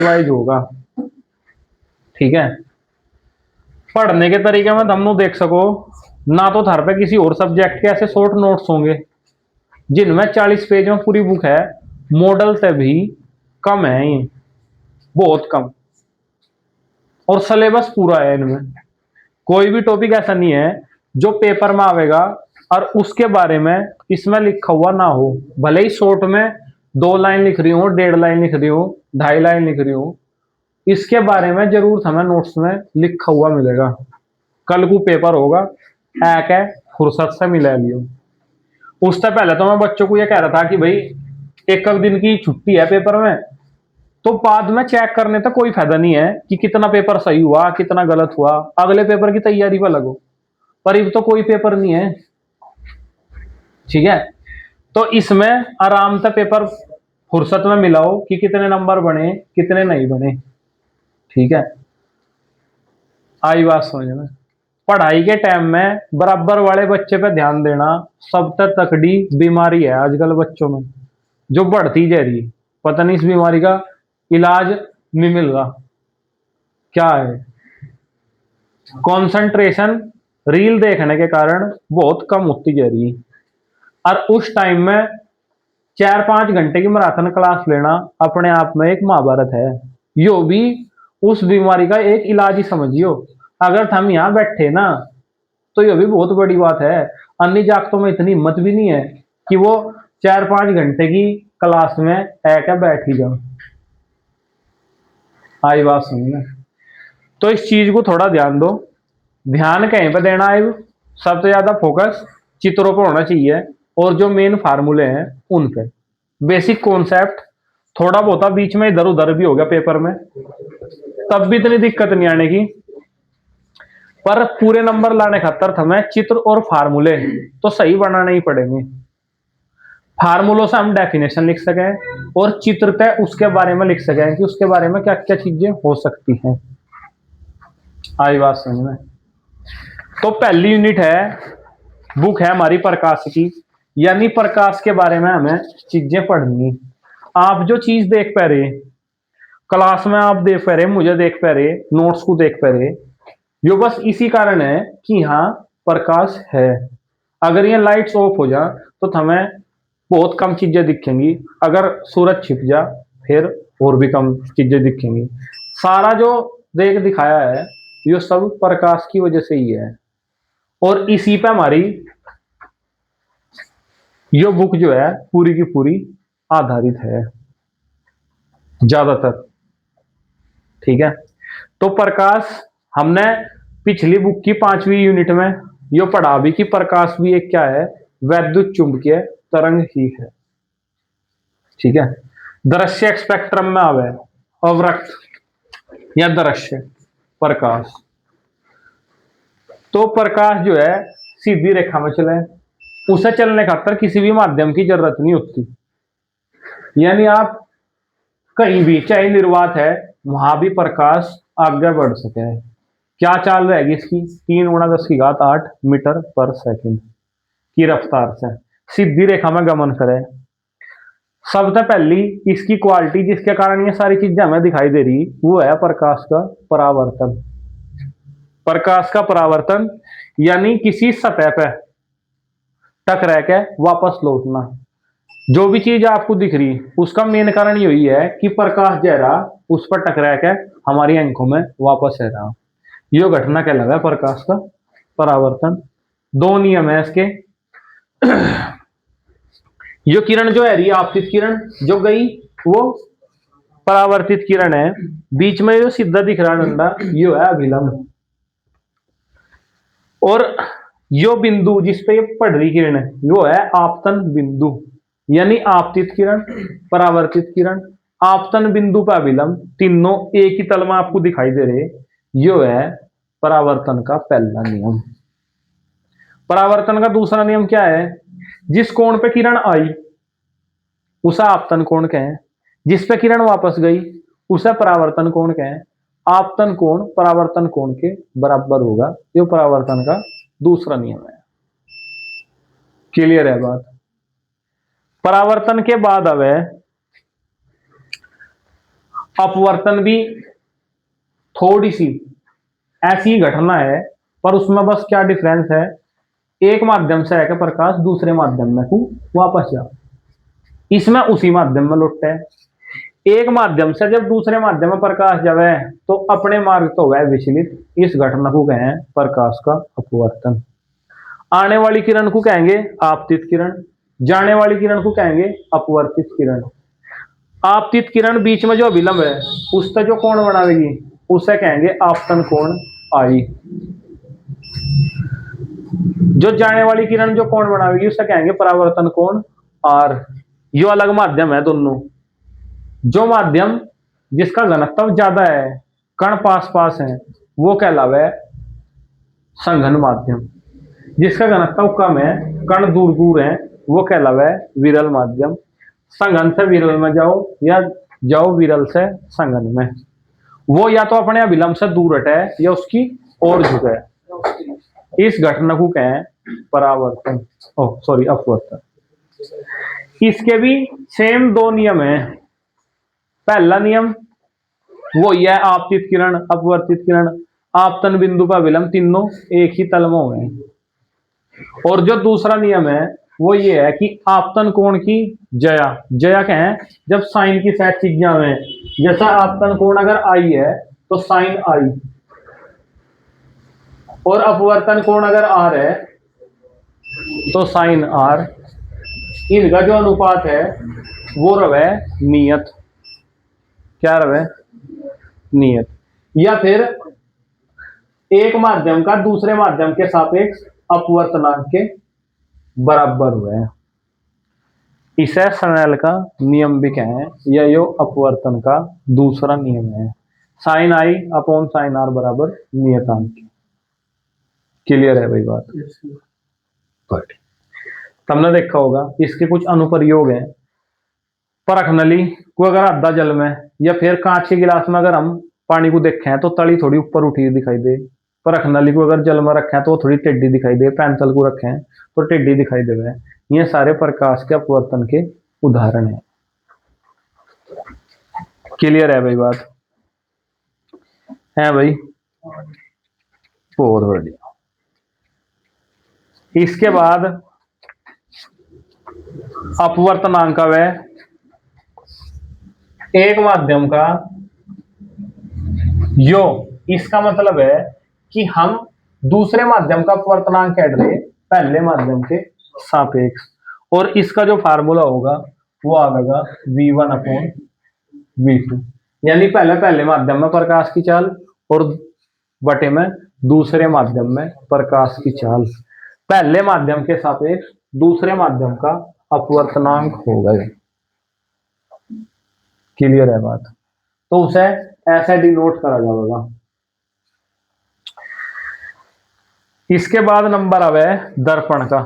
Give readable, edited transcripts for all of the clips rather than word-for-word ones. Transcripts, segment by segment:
Wise होगा। ठीक है, पढ़ने के तरीके में तुम देख सको ना, तो थार पे किसी और सब्जेक्ट के ऐसे शॉर्ट नोट्स होंगे जिनमें 40 पेज में पूरी बुक है, मॉडल से भी कम है ये, बहुत कम। और सिलेबस पूरा है इनमें, कोई भी टॉपिक ऐसा नहीं है जो पेपर में आवेगा और उसके बारे में इसमें लिखा हुआ ना हो। भले ही शॉर्ट में 2 लाइन लिख रही हूँ, 1.5 लाइन लिख रही हूँ, 2.5 लाइन लिख रही हूँ, इसके बारे में जरूर हमें नोट्स में लिखा हुआ मिलेगा। कल को पेपर होगा, एक है फुर्सत से मिला लियो। उससे पहले तो मैं बच्चों को यह कह रहा था कि भाई एक दिन की छुट्टी है पेपर में, तो बाद में चेक करने तक कोई फायदा नहीं है कि कितना पेपर सही हुआ कितना गलत हुआ, अगले पेपर की तैयारी पर लगो। पर अब तो कोई पेपर नहीं है, ठीक है, तो इसमें आराम से पेपर फुर्सत में मिलाओ कि कितने नंबर बने कितने नहीं बने। ठीक है, आई बात समझ में। पढ़ाई के टाइम में बराबर वाले बच्चे पे ध्यान देना सबसे तकड़ी बीमारी है आजकल बच्चों में, जो बढ़ती जा रही है। पता नहीं इस बीमारी का इलाज नहीं मिल रहा, क्या है? कंसंट्रेशन रील देखने के कारण बहुत कम होती जा रही है। और उस टाइम में 4-5 घंटे की मैराथन क्लास लेना अपने आप में एक महाभारत है। यो भी उस बीमारी का एक इलाज ही समझियो। अगर हम यहाँ बैठे ना, तो यह भी बहुत बड़ी बात है। अन्य जागतों में इतनी हिम्मत भी नहीं है कि वो 4-5 घंटे की क्लास में आकर बैठ ही जाओ। आई बात सुनिए, तो इस चीज को थोड़ा ध्यान दो। ध्यान कहीं पर देना है, सबसे ज्यादा फोकस चित्रों पर होना चाहिए और जो मेन फार्मूले हैं उन पे। बेसिक कॉन्सेप्ट थोड़ा बहुत बीच में इधर उधर भी हो गया पेपर में, तब भी इतनी दिक्कत नहीं आने की। पर पूरे नंबर लाने खातर हमें चित्र और फार्मूले तो सही बनाने ही पड़ेंगे। फार्मूलों से हम डेफिनेशन लिख सकें और चित्र पे उसके बारे में लिख सकें कि उसके बारे में क्या क्या चीजें हो सकती हैं। आई बात समझ में। तो पहली यूनिट है, बुक है हमारी प्रकाश की, यानी प्रकाश के बारे में हमें चीजें पढ़नी। आप जो चीज देख पा रहे क्लास में, आप देख पा रहे, मुझे देख पा रहे, नोट्स को देख पा रहे, यो बस इसी कारण है कि यहाँ प्रकाश है। अगर ये लाइट्स ऑफ हो जा तो हमें बहुत कम चीजें दिखेंगी, अगर सूरज छिप जा फिर और भी कम चीजें दिखेंगी। सारा जो देख दिखाया है ये सब प्रकाश की वजह से ही है, और इसी पे हमारी ये बुक जो है पूरी की पूरी आधारित है ज्यादातर। ठीक है, तो प्रकाश हमने पिछली बुक की 5वीं यूनिट में यो पढ़ा भी कि प्रकाश भी एक क्या है, वैद्युत चुंबकीय तरंग ही है। ठीक है, दृश्य स्पेक्ट्रम में आवे अवरक्त या दृश्य प्रकाश। तो प्रकाश जो है सीधी रेखा में चले, उसे चलने खातर किसी भी माध्यम की जरूरत नहीं होती। यानी आप कहीं भी, चाहे निर्वात है, वहां भी प्रकाश आगे बढ़ सके। क्या चाल रहेगी इसकी? 3 × 10⁸ मीटर पर सेकंड की रफ्तार से सीधी रेखा में गमन करे। सबसे पहली इसकी क्वालिटी जिसके कारण ये सारी चीजें हमें दिखाई दे रही वो है प्रकाश का परावर्तन। प्रकाश का परावर्तन यानी किसी सतह पर टकरा के वापस लौटना। जो भी चीज आपको दिख रही उसका मेन कारण यही है कि प्रकाश जरा उस पर टकरा के हमारी आंखों में वापस आ रहा। यो घटना कहलाता है प्रकाश का परावर्तन। 2 नियम है इसके। यो किरण जो है रही आपतित किरण जो गई वो परावर्तित किरण है, बीच में जो सीधा दिख रहा डंडा यो है अभिलंब, और यो बिंदु जिसपे ये पड़ रही किरण है यो है आपतन बिंदु। यानी आपतित किरण, परावर्तित किरण, आपतन बिंदु पर अभिलंब, तीनों एक ही तल में आपको दिखाई दे रहे। यो है परावर्तन का पहला नियम। परावर्तन का दूसरा नियम क्या है? जिस कोण पे किरण आई उसे आपतन कोण कहें, जिस पे किरण वापस गई उसे परावर्तन कोण कहें। आपतन कोण परावर्तन कोण के बराबर होगा, ये परावर्तन का दूसरा नियम है। क्लियर है बात? परावर्तन के बाद अब अपवर्तन भी थोड़ी सी ऐसी ही घटना है, पर उसमें बस क्या डिफरेंस है, एक माध्यम से आके प्रकाश दूसरे माध्यम में को वापस जा, इसमें उसी माध्यम में लौटता है। एक माध्यम से जब दूसरे माध्यम में प्रकाश जावे तो अपने मार्ग तो वह विचलित, इस घटना को कहें प्रकाश का अपवर्तन। आने वाली किरण को कहेंगे आपतित किरण, जाने वाली किरण को कहेंगे अपवर्तित किरण। आपतित किरण बीच में जो अभिलंब है उससे जो कोण बनावेगी उसे कहेंगे आपतन कोण आई। जो जाने वाली किरण जो कोण बनावेगी उसे कहेंगे परावर्तन कोण आर। यो अलग माध्यम है दोनों। जो माध्यम जिसका घनत्व ज्यादा है, कण पास पास है, वो कहलावे संघन माध्यम। जिसका घनत्व कम है, कण दूर दूर है, वो कहलावे विरल माध्यम। संघन से विरल में जाओ या जाओ विरल से संघन में, वो या तो अपने अभिलंब से दूर हटे या उसकी ओर झुके, इस घटना को कहें परावर्तन, सॉरी अपवर्तन। इसके भी सेम दो नियम है। पहला नियम वो यह आपतित किरण अपवर्तित किरण आपतन बिंदु का विलंब तीनों एक ही तल में हुए। और जो दूसरा नियम है वो ये है कि आपतन कोण की जया, जया क्या है, जब साइन की सेट चीजें में, जैसा आपतन कोण अगर आई है तो साइन आई, और अपवर्तन कोण अगर आर है तो साइन आर। इनका जो अनुपात है वो रवे नियत। क्या रवे? नियत। या फिर एक माध्यम का दूसरे माध्यम के सापेक्ष अपवर्तनांक के बराबर हुए। इसे स्नेल का नियम भी कहें, या यो अपवर्तन का दूसरा नियम है। Sine i upon sine r बराबर नियतांक। क्लियर है भाई बात? तुमने देखा होगा इसके कुछ अनुप्रयोग हैं। परख नली को अगर आधा जल में या फिर कांच के गिलास में अगर हम पानी को देखें तो तली थोड़ी ऊपर उठी दिखाई दे। परख नली को अगर जल में रखें तो थोड़ी टेढ़ी दिखाई दे। पेंसिल को रखें तो टेढ़ी दिखाई दे। ये सारे प्रकाश के अपवर्तन के उदाहरण हैं। क्लियर है भाई बात? है भाई? बहुत बढ़िया। इसके बाद अपवर्तनांक का वह एक माध्यम का यो, इसका मतलब है कि हम दूसरे माध्यम का अपवर्तनांक कह रहे पहले माध्यम के सापेक्ष, और इसका जो फार्मूला होगा वो आएगा v1 अपॉन v2। यानी पहले माध्यम में प्रकाश की चाल और बटे में दूसरे माध्यम में प्रकाश की चाल। पहले माध्यम के सापेक्ष दूसरे माध्यम का अपवर्तनांक होगा। क्लियर है बात? तो उसे ऐसे डिनोट करा जाएगा। इसके बाद नंबर आवे दर्पण का।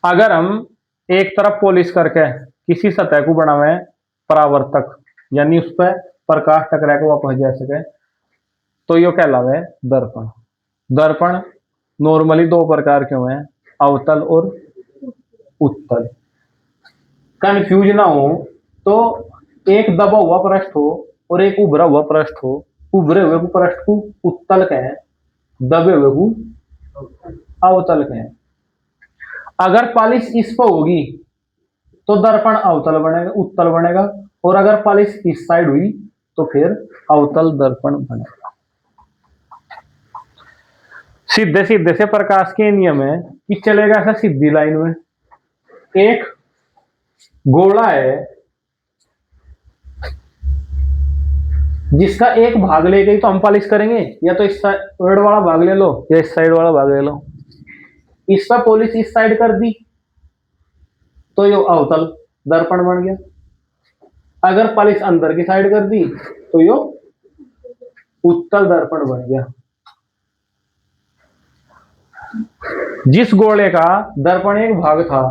अगर हम एक तरफ पॉलिश करके किसी सतह को बनावे परावर्तक, यानी उस पर प्रकाश टकरा के वापस जा सके, तो यो कहलावे दर्पण। दर्पण नॉर्मली दो प्रकार के हुए हैं, अवतल और उत्तल। कंफ्यूज ना हो तो एक दबा हुआ पृष्ठ हो और एक उभरा हुआ पृष्ठ हो। उभरे हुए पृष्ठ को उत्तल कहें, दबे हुए को अवतल कहें। अगर पालिश इस पर होगी तो दर्पण अवतल बनेगा, उत्तल बनेगा, और अगर पालिश इस साइड हुई तो फिर अवतल दर्पण बनेगा। सीधे सीधे से प्रकाश के नियम है कि चलेगा ऐसा सीधी लाइन में। एक गोला है जिसका एक भाग लेके ही तो हम पालिश करेंगे, या तो इस साइड वाला भाग ले लो या इस साइड वाला भाग ले लो। इस पर पॉलिश इस साइड कर दी तो ये अवतल दर्पण बन गया। अगर पॉलिश अंदर की साइड कर दी तो ये उत्तल दर्पण बन गया। जिस गोले का दर्पण एक भाग था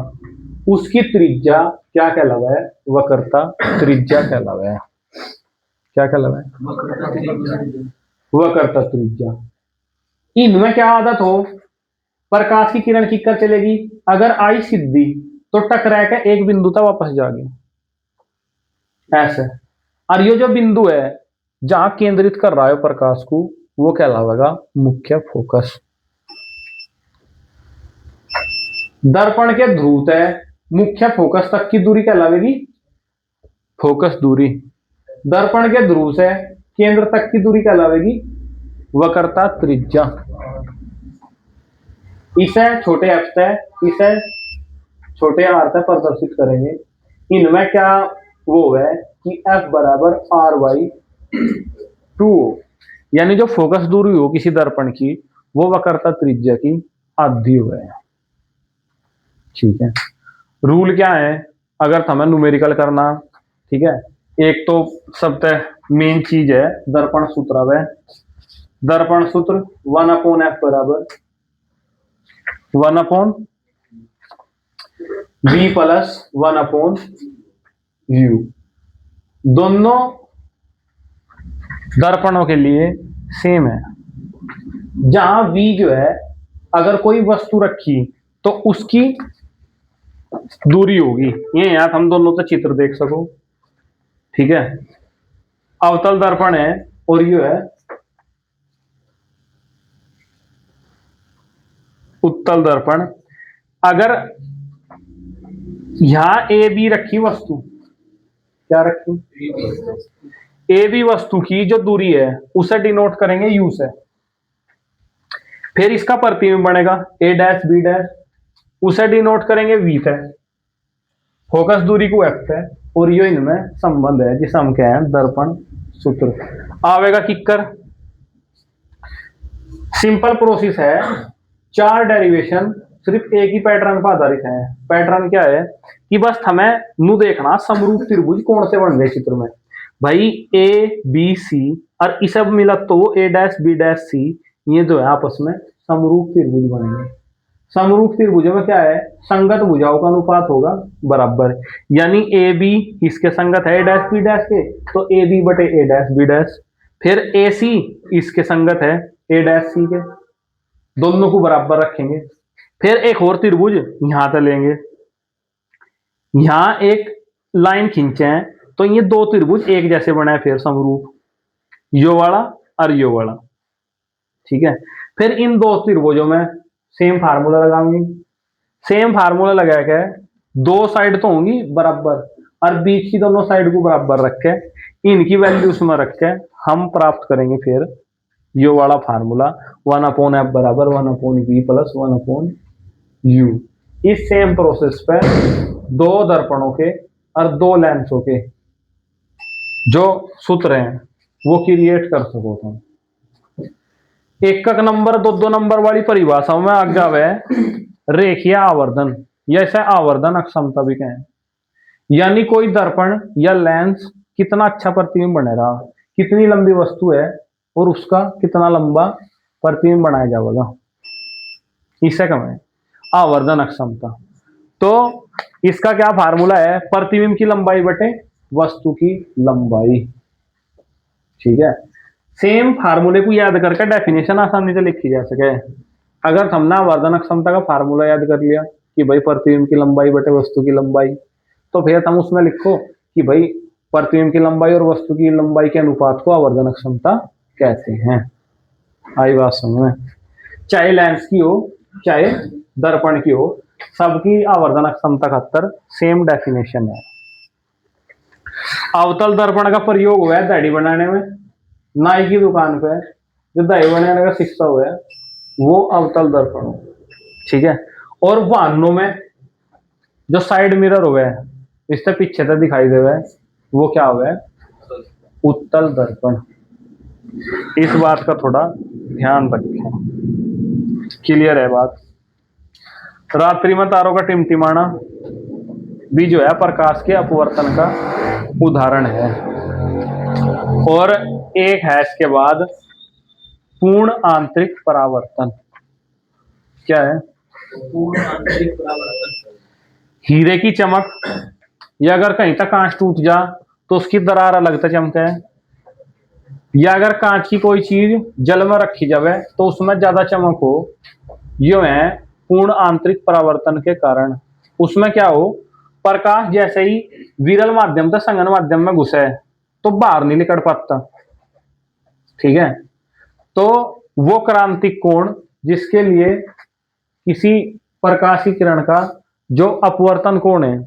उसकी त्रिज्या क्या कहलावा है? वक्रता त्रिज्या कहलावा है। क्या कहलावा है? वक्रता त्रिज्या। इनमें क्या आदत हो, प्रकाश की किरण किकर चलेगी, अगर आई सीधी तो टकरा के एक बिंदु तक वापस जाएगी ऐसे, और ये जो बिंदु है जहां केंद्रित कर रहा है प्रकाश को, वो कहलाएगा मुख्य फोकस। दर्पण के ध्रुव से मुख्य फोकस तक की दूरी कहलाएगी फोकस दूरी। दर्पण के ध्रुव से केंद्र तक की दूरी कहलाएगी वक्रता त्रिज्या। इसे छोटे एफ से, इसे छोटे आर से प्रदर्शित करेंगे। इनमें क्या वो है कि एफ बराबर आर बाई 2, यानी जो फोकस दूरी हो किसी दर्पण की वो वक्रता त्रिज्या की आधी हो है। ठीक है, रूल क्या है अगर हमें न्यूमेरिकल करना, ठीक है, एक तो सबसे मेन चीज है दर्पण सूत्र। है दर्पण सूत्र 1/f बराबर 1/v प्लस 1/u। दोनों दर्पणों के लिए सेम है। जहां v जो है अगर कोई वस्तु रखी तो उसकी दूरी होगी, ये यहां हम दोनों से चित्र देख सको। ठीक है, अवतल दर्पण है और ये है उत्तल दर्पण। अगर यहां ए बी रखी वस्तु, क्या रखी ए बी वस्तु की जो दूरी है उसे डिनोट करेंगे यू से। फिर इसका प्रतिबिंब बनेगा ए डैश बी डैश, उसे डिनोट करेंगे वी से। फोकस दूरी को एफ है और ये इनमें संबंध है जिसे हम कहें दर्पण सूत्र। आवेगा किक्कर, सिंपल प्रोसेस है, 4 डेरिवेशन सिर्फ एक ही पैटर्न पर आधारित है। पैटर्न क्या है कि बस हमें नु देखना समरूप त्रिभुज कौन से बन रहे चित्र में। भाई ए बी सी और इस सब मिला तो ए डैश बी डैश सी, ये जो है आपस में समरूप त्रिभुज बनेंगे। समरूप त्रिभुजों में क्या है, संगत भुजाओं का अनुपात होगा बराबर, यानी ए बी इसके संगत है ए डैश बी डैश के, तो ए बी बटे ए डैश बी डैश। फिर ए सी इसके संगत है ए डैश सी के, दोनों को बराबर रखेंगे। फिर एक और त्रिभुज यहां से लेंगे, यहां एक लाइन खींचे हैं तो ये 2 त्रिभुज एक जैसे बने, फिर समरूप यो वाला और यो वाला। ठीक है, फिर इन 2 त्रिभुजों में सेम फार्मूला लगाऊंगी। सेम फार्मूला लगा के 2 साइड तो होंगी बराबर और बीच की दोनों साइड को बराबर रख के इनकी वैल्यू उसमें रख के हम प्राप्त करेंगे फिर यो वाला फार्मूला 1/f बराबर 1/v प्लस 1/u। इस सेम प्रोसेस पे 2 दर्पणों के और 2 लेंसों के जो सूत्र हैं वो क्रिएट कर सको तुम। एक नंबर 2 नंबर वाली परिभाषाओं में आगे आवे रेखीय आवर्धन, या इसे आवर्धन अक्षमता भी कहें। यानी कोई दर्पण या लेंस कितना अच्छा प्रतिबिंब बने रहा, कितनी लंबी वस्तु है और उसका कितना लंबा प्रतिबिंब बनाया जाएगा, इसे कहें आवर्धन अक्षमता। तो इसका क्या फार्मूला है, प्रतिबिंब की लंबाई बटे वस्तु की लंबाई। ठीक है, सेम फार्मूले को याद करके डेफिनेशन आसानी से लिखी जा सके। अगर हमने आवर्धन क्षमता का फार्मूला याद कर लिया कि भाई प्रतिबिंब की लंबाई बटे वस्तु की लंबाई, तो फिर हम उसमें लिखो कि भाई प्रतिबिंब की लंबाई और वस्तु की लंबाई के अनुपात को आवर्धन क्षमता कहते हैं। आई बात समझ में, चाहे लेंस की हो चाहे दर्पण की हो, सबकी आवर्धन क्षमता खातर सेम डेफिनेशन है। अवतल दर्पण का प्रयोग हुआ है दाढ़ी बनाने में, नाई की दुकान पे जो दाढ़ी बनाने का शिक्षा हुआ है वो अवतल दर्पण हो। ठीक है, और वाहनों में जो साइड मिरर हुआ है इससे पीछे तक दिखाई दे रहा है वो क्या हुआ है, उत्तल दर्पण। इस बात का थोड़ा ध्यान रखें, क्लियर है बात। रात्रि में तारों का टिमटिमाना भी जो है प्रकाश के अपवर्तन का उदाहरण है। और एक है इसके बाद पूर्ण आंतरिक परावर्तन। क्या है पूर्ण आंतरिक परावर्तन? हीरे की चमक, या अगर कहीं तक कांच टूट जा तो उसकी दरार अलग से चमके, या अगर कांच की कोई चीज जल में रखी जावे तो उसमें ज्यादा चमक हो, यो है पूर्ण आंतरिक परावर्तन के कारण। उसमें क्या हो, प्रकाश जैसे ही विरल माध्यम से संघन माध्यम में घुसे तो बाहर नहीं निकल पाता। ठीक है, तो वो क्रांतिक कोण जिसके लिए किसी प्रकाश की किरण का जो अपवर्तन कोण है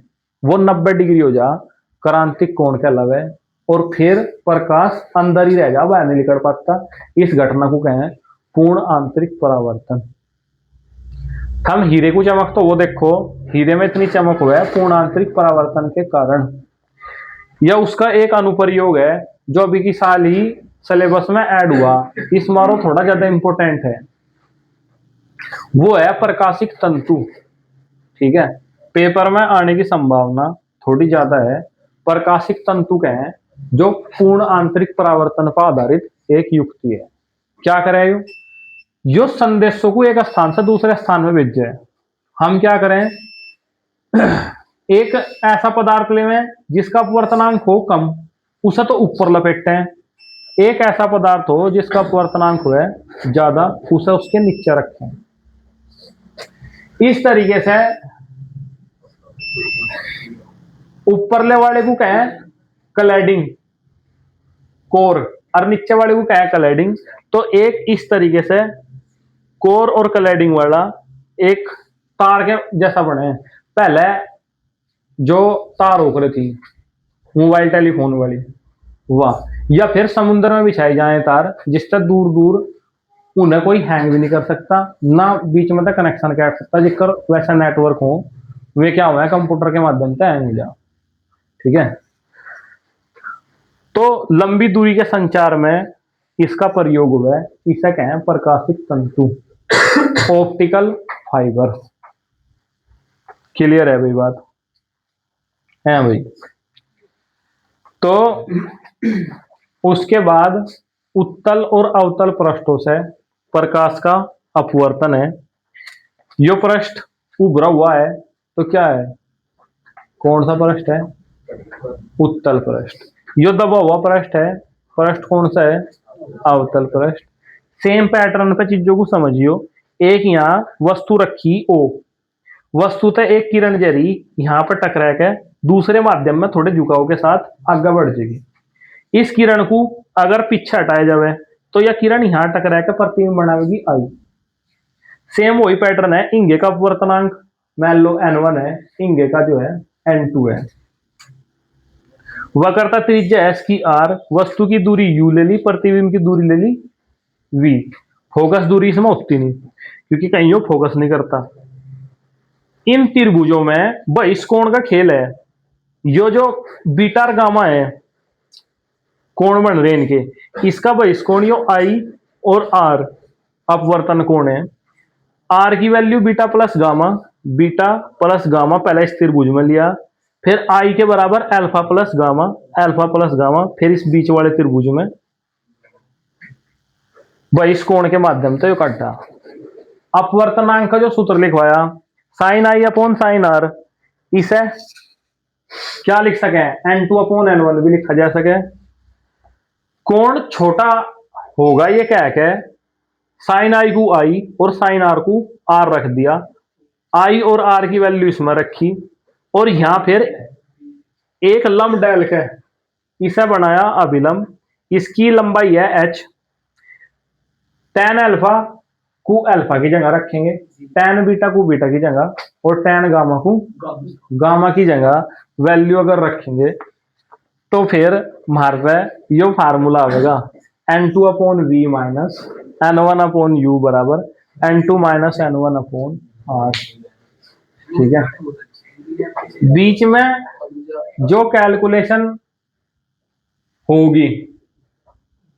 वो 90 डिग्री हो जा, क्रांतिक कोण कहलावे। और फिर प्रकाश अंदर ही रह जा, बाहर नहीं निकल पाता। इस घटना को कहें पूर्ण आंतरिक परावर्तन। हम हीरे को चमक तो वो देखो, हीरे में इतनी चमक हुआ है पूर्ण आंतरिक परावर्तन के कारण। यह उसका एक अनुप्रयोग है जो अभी की साल ही सिलेबस में ऐड हुआ, इस मारो थोड़ा ज्यादा इंपॉर्टेंट है। वो है प्रकाशिक तंतु। ठीक है, पेपर में आने की संभावना थोड़ी ज्यादा है। प्रकाशिक तंतु कहें जो पूर्ण आंतरिक परावर्तन पर आधारित एक युक्ति है। क्या करे यो संदेशों को एक स्थान से दूसरे स्थान में भेजे। हम क्या करें, एक ऐसा पदार्थ लें जिसका अपवर्तनांक हो कम, उसे तो ऊपर लपेटते हैं। एक ऐसा पदार्थ हो जिसका अपवर्तनांक हो ज्यादा, उसे उसके नीचे रखें। इस तरीके से ऊपरले वाले को कहें क्लैडिंग कोर और नीचे वाले को कहें क्लैडिंग। तो एक इस तरीके से कोर और क्लैडिंग वाला एक तार के जैसा बने। पहले जो तार होकर थी मोबाइल टेलीफोन वाली, वाह, या फिर समुद्र में बिछाई जाए तार जिससे दूर दूर उन्हें कोई हैंग भी नहीं कर सकता, ना बीच में तक कनेक्शन काट सकता, जिसका वैसा नेटवर्क हो वे क्या हुआ है कंप्यूटर के माध्यम से हैंग हो जाए। ठीक है, तो लंबी दूरी के संचार में इसका प्रयोग हुआ है। इसे कहें प्रकाशिक तंतु, ऑप्टिकल फाइबर। क्लियर है भाई बात? है भाई। तो उसके बाद उत्तल और अवतल पृष्ठों से प्रकाश का अपवर्तन है। यो पृष्ठ उभरा हुआ है तो क्या है, कौन सा पृष्ठ है? उत्तल पृष्ठ। यो दबा हुआ पृष्ठ है, पृष्ठ कौन सा है? अवतल पृष्ठ। सेम पैटर्न पे चीजों को समझियो। एक यहाँ वस्तु रखी ओ, वस्तु तो एक किरण जरी यहाँ पर टकरा के दूसरे माध्यम में थोड़े झुकाव के साथ आगे बढ़ जाएगी। इस किरण को अगर पीछे हटाया जाए तो यह किरण यहाँ टकरा के प्रतिबिंब बनाएगी आई। सेम वही पैटर्न है। इंगे का अपवर्तनांक मान लो n1 है, इंगे का जो है n2 है। वक्रता त्रिज्या s की r, वस्तु की दूरी u ले ली, प्रतिबिंब की दूरी ले ली v। फोकस दूरी इसमें होती नहीं क्योंकि कहीं यो फोकस नहीं करता। इन त्रिभुजों में बहिष कोण का खेल है। यो जो बीटा और गामा है कोण बन रहे इनके, इसका बहिष कोण यो आई और आर अपवर्तन कोण है। आर की value beta plus gamma, beta plus gamma पहले इस त्रिभुज में लिया, फिर आई के बराबर alpha plus gamma, alpha plus gamma, फिर इस बीच वाले त्रिभुज में बहिष कोण के माध्यम से काटा। अपवर्तनांक का जो सूत्र लिखवाया sine i upon sine r, इसे क्या लिख सके? n2 अपॉन n1 भी लिखा जा सके। कोण छोटा होगा ये कह के साइन आई को आई और साइन आर को आर रख दिया। आई और आर की वैल्यू इसमें रखी और यहां फिर एक लंब डाल के इसे बनाया अभिलंब। इसकी लंबाई है h। tan अल्फा को अल्फा की जगह रखेंगे, tan बीटा को बीटा की जगह और tan गामा को गामा की जगह वैल्यू अगर रखेंगे तो फिर हमारे यो फार्मूला आएगा n2 upon v minus n1 upon u बराबर n2 minus n1 upon r। ठीक है, बीच में जो कैलकुलेशन होगी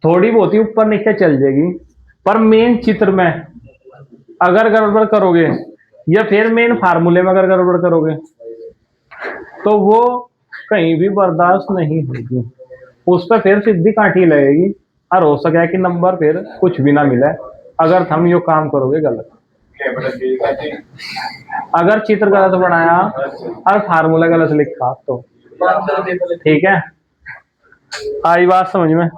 थोड़ी बहुत ही ऊपर नीचे चल जाएगी, पर मेन चित्र में अगर गड़बड़ करोगे या फिर मेन फार्मूले में अगर गड़बड़ करोगे तो वो कहीं भी बर्दाश्त नहीं होगी। उस पर फिर सीधी काठी लगेगी और हो सके कि नंबर फिर कुछ भी ना मिले अगर हम यो काम करोगे गलत। अगर चित्र गलत बनाया और फार्मूला गलत लिखा तो। ठीक है, आई बात समझ में?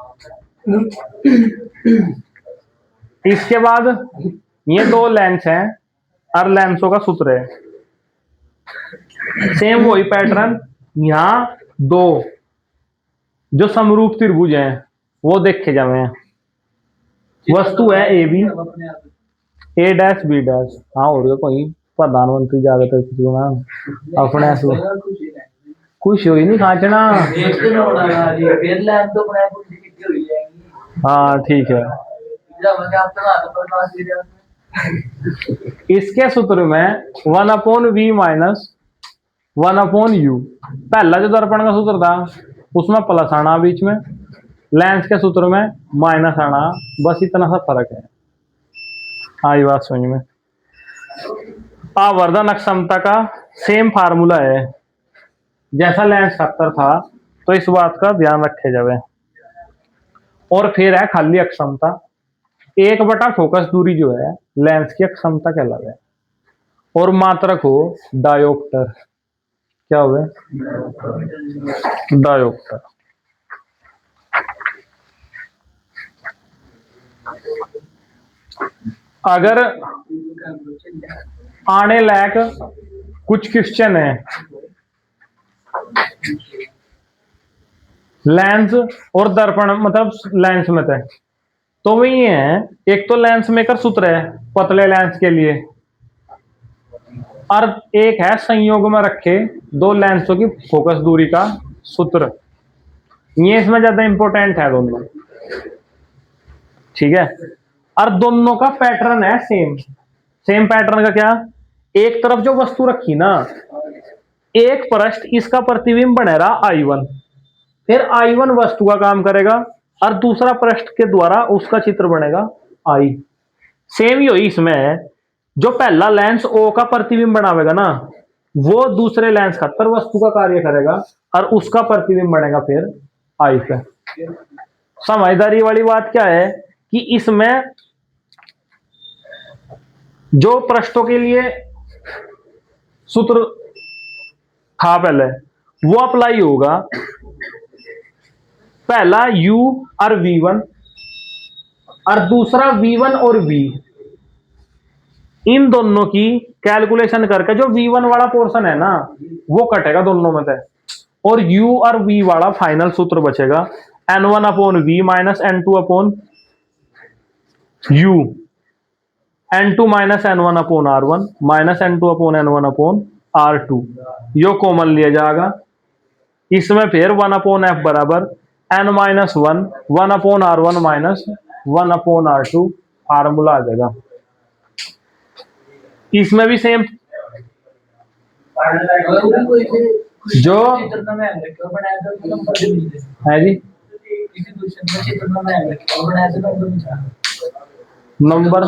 इसके बाद ये दो लेंस हैं और लेंसों का सूत्र है सेम वही पैटर्न। यहां दो जो समरूप त्रिभुज हैं वो देखे जावे हैं। वस्तु है ए बी, अपने आप ए डैश बी डैश। हाँ और क्या, कोई प्रधानमंत्री ज्यादातर किसी ना अपने ऐसे कुछ ही नहीं। खुश हो ही नहीं खाचना। एक तो ना उड़ाना जी, फिर लैब तो अपने आप उल्टी कितनी हुई जाएंगी। हाँ ठीक है। जब मैं आप तो ना तो प्रकाश दे रहा हूं। इसके सूत्र में 1/v माइनस 1/u, पहला जो दर्पण का सूत्र था उसमें प्लस आना बीच में, लेंस के सूत्र में माइनस आना, बस इतना सा फर्क है। आई बात समझ में। आवर्धन अक्षमता का सेम फार्मूला है जैसा लेंस फैक्टर था, तो इस बात का ध्यान रखे जावे। और फिर है खाली अक्षमता, 1 बटा फोकस दूरी जो है लेंस की अक्षमता कहलावे। और मात्रक हो डायोप्टर, क्या हुए डायोप्टर। अगर आने लायक कुछ क्वेश्चन है लेंस और दर्पण मतलब लेंस में थे, तो वही है। एक तो लेंस मेकर सूत्र है पतले लेंस के लिए, और एक है संयोग में रखे दो लेंसों की फोकस दूरी का सूत्र। ये इसमें ज्यादा इंपॉर्टेंट है दोनों, ठीक है। और दोनों का पैटर्न है सेम। सेम पैटर्न का क्या, एक तरफ जो वस्तु रखी ना, एक पृष्ठ इसका प्रतिबिंब बने रहा I1, फिर I1 वस्तु का काम करेगा और दूसरा पृष्ठ के द्वारा उसका चित्र बनेगा I। सेम ही हुई इसमें, जो पहला लेंस O का प्रतिबिंब बनावेगा ना, वो दूसरे लेंस का तर वस्तु का कार्य करेगा और उसका प्रतिबिंब बनेगा फिर I पे। समझदारी वाली बात क्या है कि इसमें जो पृष्ठों के लिए सूत्र था पहले वो अप्लाई होगा। पहला U और V1 और दूसरा V1 और V, इन दोनों की कैलकुलेशन करके जो V1 वाला पोर्शन है ना वो कटेगा दोनों में से, और U और V वाला फाइनल सूत्र बचेगा N1/V minus N2/U, N2 minus N1/R1 minus N2/N1/R2। यो कॉमन लिया जाएगा। इसमें फिर 1/F बराबर N-1 1/R1 minus 1/R2 formula आ जाएगा। इसमें भी सेम जो है जी नंबर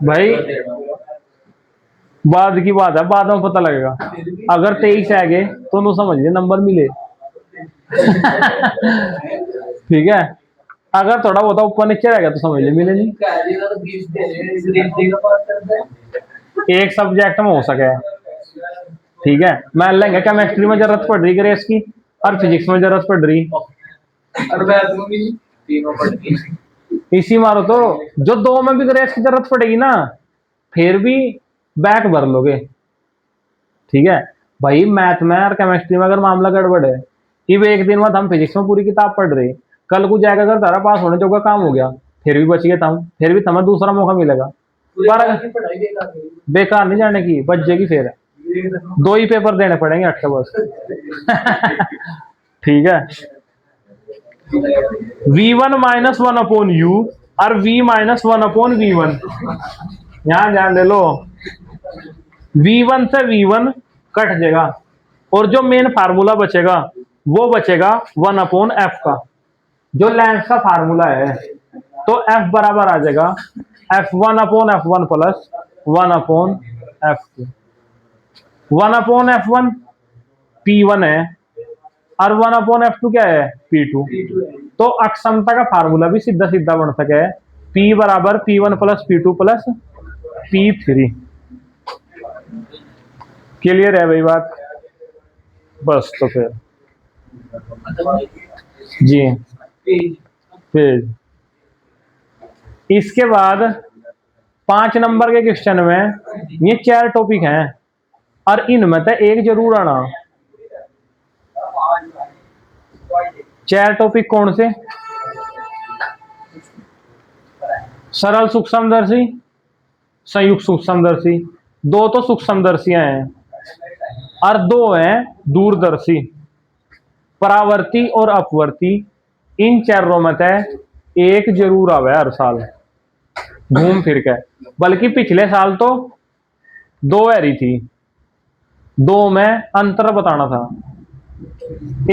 भाई बाद की बात है, बाद में पता लगेगा। अगर 23 है आगे तो नो समझ लिए नंबर मिले। ठीक है, अगर थोड़ा बहुत ऊपर नीचे रहेगा तो समझ लिए मिले नहीं। एक सब्जेक्ट में हो सके, ठीक है। मान लेंगे केमिस्ट्री में जरूरत पड़ रही ग्रेस की और फिजिक्स में जरूरत पड़ रही, इसी मारो तो जो दो में भी ग्रेस की जरूरत पड़ेगी ना फिर भी बैक भर लोगे, ठीक है। भाई मैथ में और केमिस्ट्री में अगर मामला गड़बड़ है, कि वे एक दिन बाद हम फिजिक्स में पूरी किताब पढ़ रहे, कल को जाकर अगर तारा पास होने जोगा काम हो गया फिर भी बच गया था, फिर भी तुम्हें दूसरा मौका मिलेगा। पर बेकार नहीं जाने की, बच जाएगी। फिर 2 ही पेपर देने पड़ेंगे 8 के बस। ठीक है। V1 माइनस 1/U और V माइनस 1/V1, यहां ध्यान दे लो। V1 से V1 कट जाएगा और जो मेन फार्मूला बचेगा वो बचेगा 1/F का, जो लेंस का फार्मूला है। तो F बराबर आ जाएगा F1/F1 plus 1/F2। 1/F1 P1 है और 1/F2 क्या है P2। तो अक्षमता का फार्मूला भी सीधा सीधा बन सके P बराबर P1 plus P2 plus P3। Clear है भाई बात? बस तो फिर जी फिर इसके बाद 5 नंबर के क्वेश्चन में ये 4 टॉपिक हैं और इनमें से एक जरूर आना। चार टॉपिक कौन से? सरल सूक्ष्मदर्शी, संयुक्त सूक्ष्मदर्शी, दो तो सूक्ष्मदर्शियां हैं और दो हैं दूरदर्शी। परावर्ती और अपवर्ती इन चारों में से एक जरूर आवे हर साल घूम फिर के। बल्कि पिछले साल तो दो हैरी थी, दो में अंतर बताना था,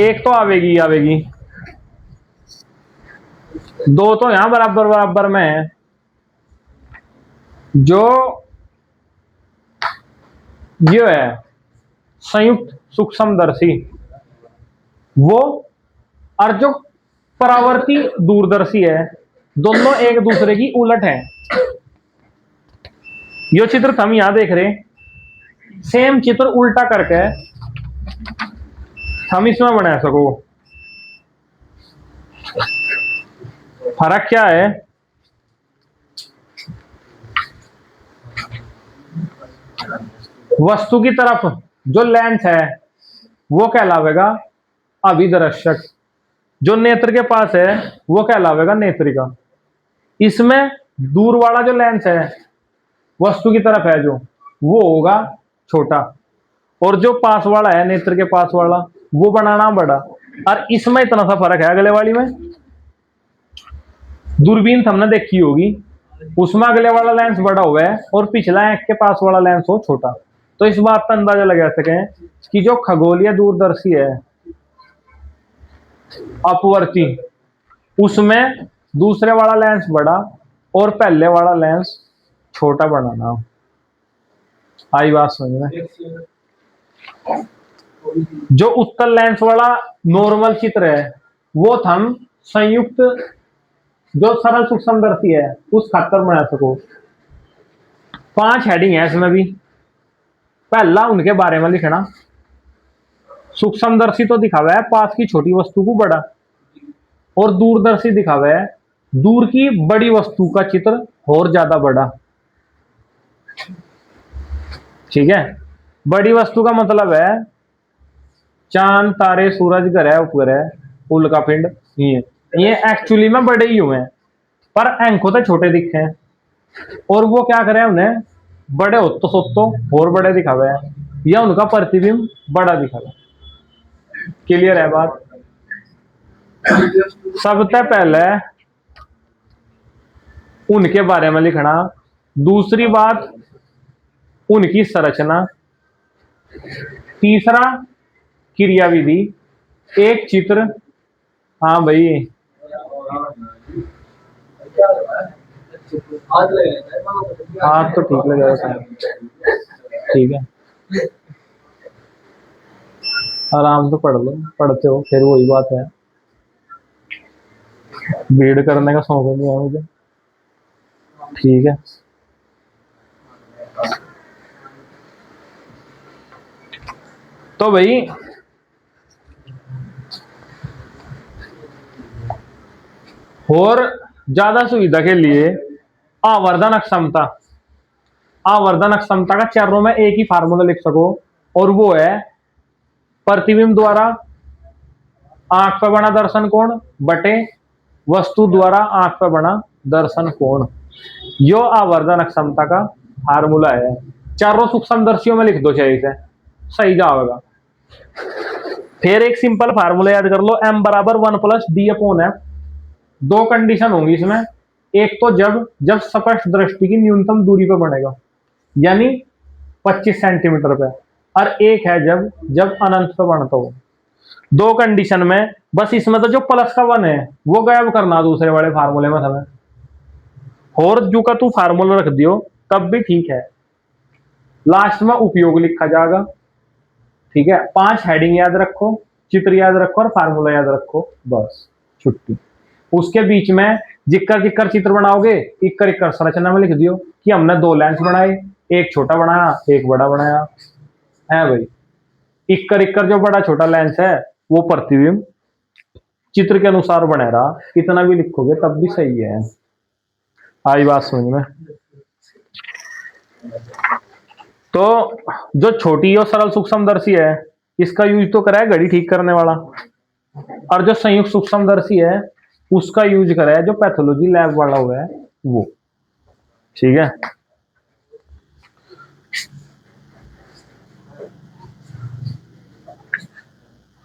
एक तो आवेगी आवेगी, दो तो यहां बराबर बराबर में है। जो ये है संयुक्त सूक्ष्मदर्शी वो, और जो परावर्ती दूरदर्शी है, दोनों एक दूसरे की उलट है। यो चित्र हम यहां देख रहे, सेम चित्र उल्टा करके हम इसमें बना सको। फर्क क्या है? वस्तु की तरफ जो लेंस है वो कहलावेगा अभिदर्शक, जो नेत्र के पास है वो कहलावेगा नेत्रिका। इसमें दूर वाला जो लेंस है वस्तु की तरफ है जो, वो होगा छोटा, और जो पास वाला है नेत्र के पास वाला वो बनाना बड़ा। और इसमें इतना सा फर्क है, अगले वाली में दूरबीन हमने देखी होगी, उसमें अगले वाला लेंस बड़ा हुआ है और पिछला आंख के पास वाला लेंस हो छोटा। तो इस बात का अंदाजा लगा सकें कि जो खगोलीय दूरदर्शी है अपवर्ती, उसमें दूसरे वाला लेंस बड़ा और पहले वाला लेंस छोटा बनाना। आई बात समझ में? जो उत्तल लेंस वाला नॉर्मल चित्र है वो हम संयुक्त जो सरल सूक्ष्मदर्शी है उस खातर बना सको। 5 हेडिंग है इसमें भी। पहला उनके बारे में लिखना, सूक्ष्मदर्शी तो दिखावा है पास की छोटी वस्तु को बड़ा, और दूरदर्शी दिखावा है दूर की बड़ी वस्तु का चित्र और ज्यादा बड़ा। ठीक है, बड़ी वस्तु का मतलब है चांद तारे सूरज ग्रह उपग्रह उल्का पिंड, ये एक्चुअली में बड़े ही हुए हैं पर आंखों तो छोटे दिखे हैं, और वो क्या करे उन्हें बड़े हो तो सोतो और बड़े दिखावे हैं, या उनका प्रतिबिंब बड़ा दिखावे। क्लियर है बात? सबसे पहले उनके बारे में लिखना, दूसरी बात उनकी संरचना, तीसरा क्रियाविधि, एक चित्र। हाँ भाई, हाँ तो ठीक लगेगा सर, ठीक है, आराम से पढ़ लो, पढ़ते हो फिर वही बात है, भीड़ करने का शौक नहीं है मुझे। ठीक है, तो भाई और ज्यादा सुविधा के लिए आवर्धन क्षमता, आवर्धन क्षमता का चारों में एक ही फार्मूला लिख सको, और वो है प्रतिबिंब द्वारा आंख पर बना दर्शन कोण बटे वस्तु द्वारा आंख पर बना दर्शन कोण। यो आवर्धन क्षमता का फार्मूला है। चारों सूक्ष्मदर्शियों में लिख दो चाहिए से, सही जाएगा। फिर एक सिंपल फार्मूला याद कर लो, m बराबर 1 प्लस डी अपॉन एफ। दो कंडीशन होंगी इसमें, एक तो जब जब स्पष्ट दृष्टि की न्यूनतम दूरी पर बनेगा यानी 25 सेंटीमीटर पे, और एक है जब जब अनंत पे बनता हो। दो कंडीशन में बस इसमें तो जो प्लस का 1 है वो गायब करना दूसरे वाले फार्मूले में हमें, और जो का तू फार्मूला रख दियो तब भी ठीक है, लास्ट में उपयोग लिखा जाएगा। ठीक है, 5 हेडिंग याद रखो, चित्र याद रखो और फार्मूला याद रखो, बस छुट्टी। उसके बीच में जिक्कर जिक्कर चित्र बनाओगे, इक्कर इक्कर संरचना में लिख दियो कि हमने 2 लेंस बनाए, एक छोटा बनाया एक बड़ा बनाया है भाई। इक्कर इक्कर जो बड़ा छोटा लेंस है वो प्रतिबिंब चित्र के अनुसार बना रहा, इतना भी लिखोगे तब भी सही है। आई बात समझ में? तो जो छोटी और सरल सूक्ष्मदर्शी है इसका यूज तो करा है घड़ी ठीक करने वाला, और जो संयुक्त सूक्ष्मदर्शी है उसका यूज करा है जो पैथोलॉजी लैब वाला हुआ है वो। ठीक है,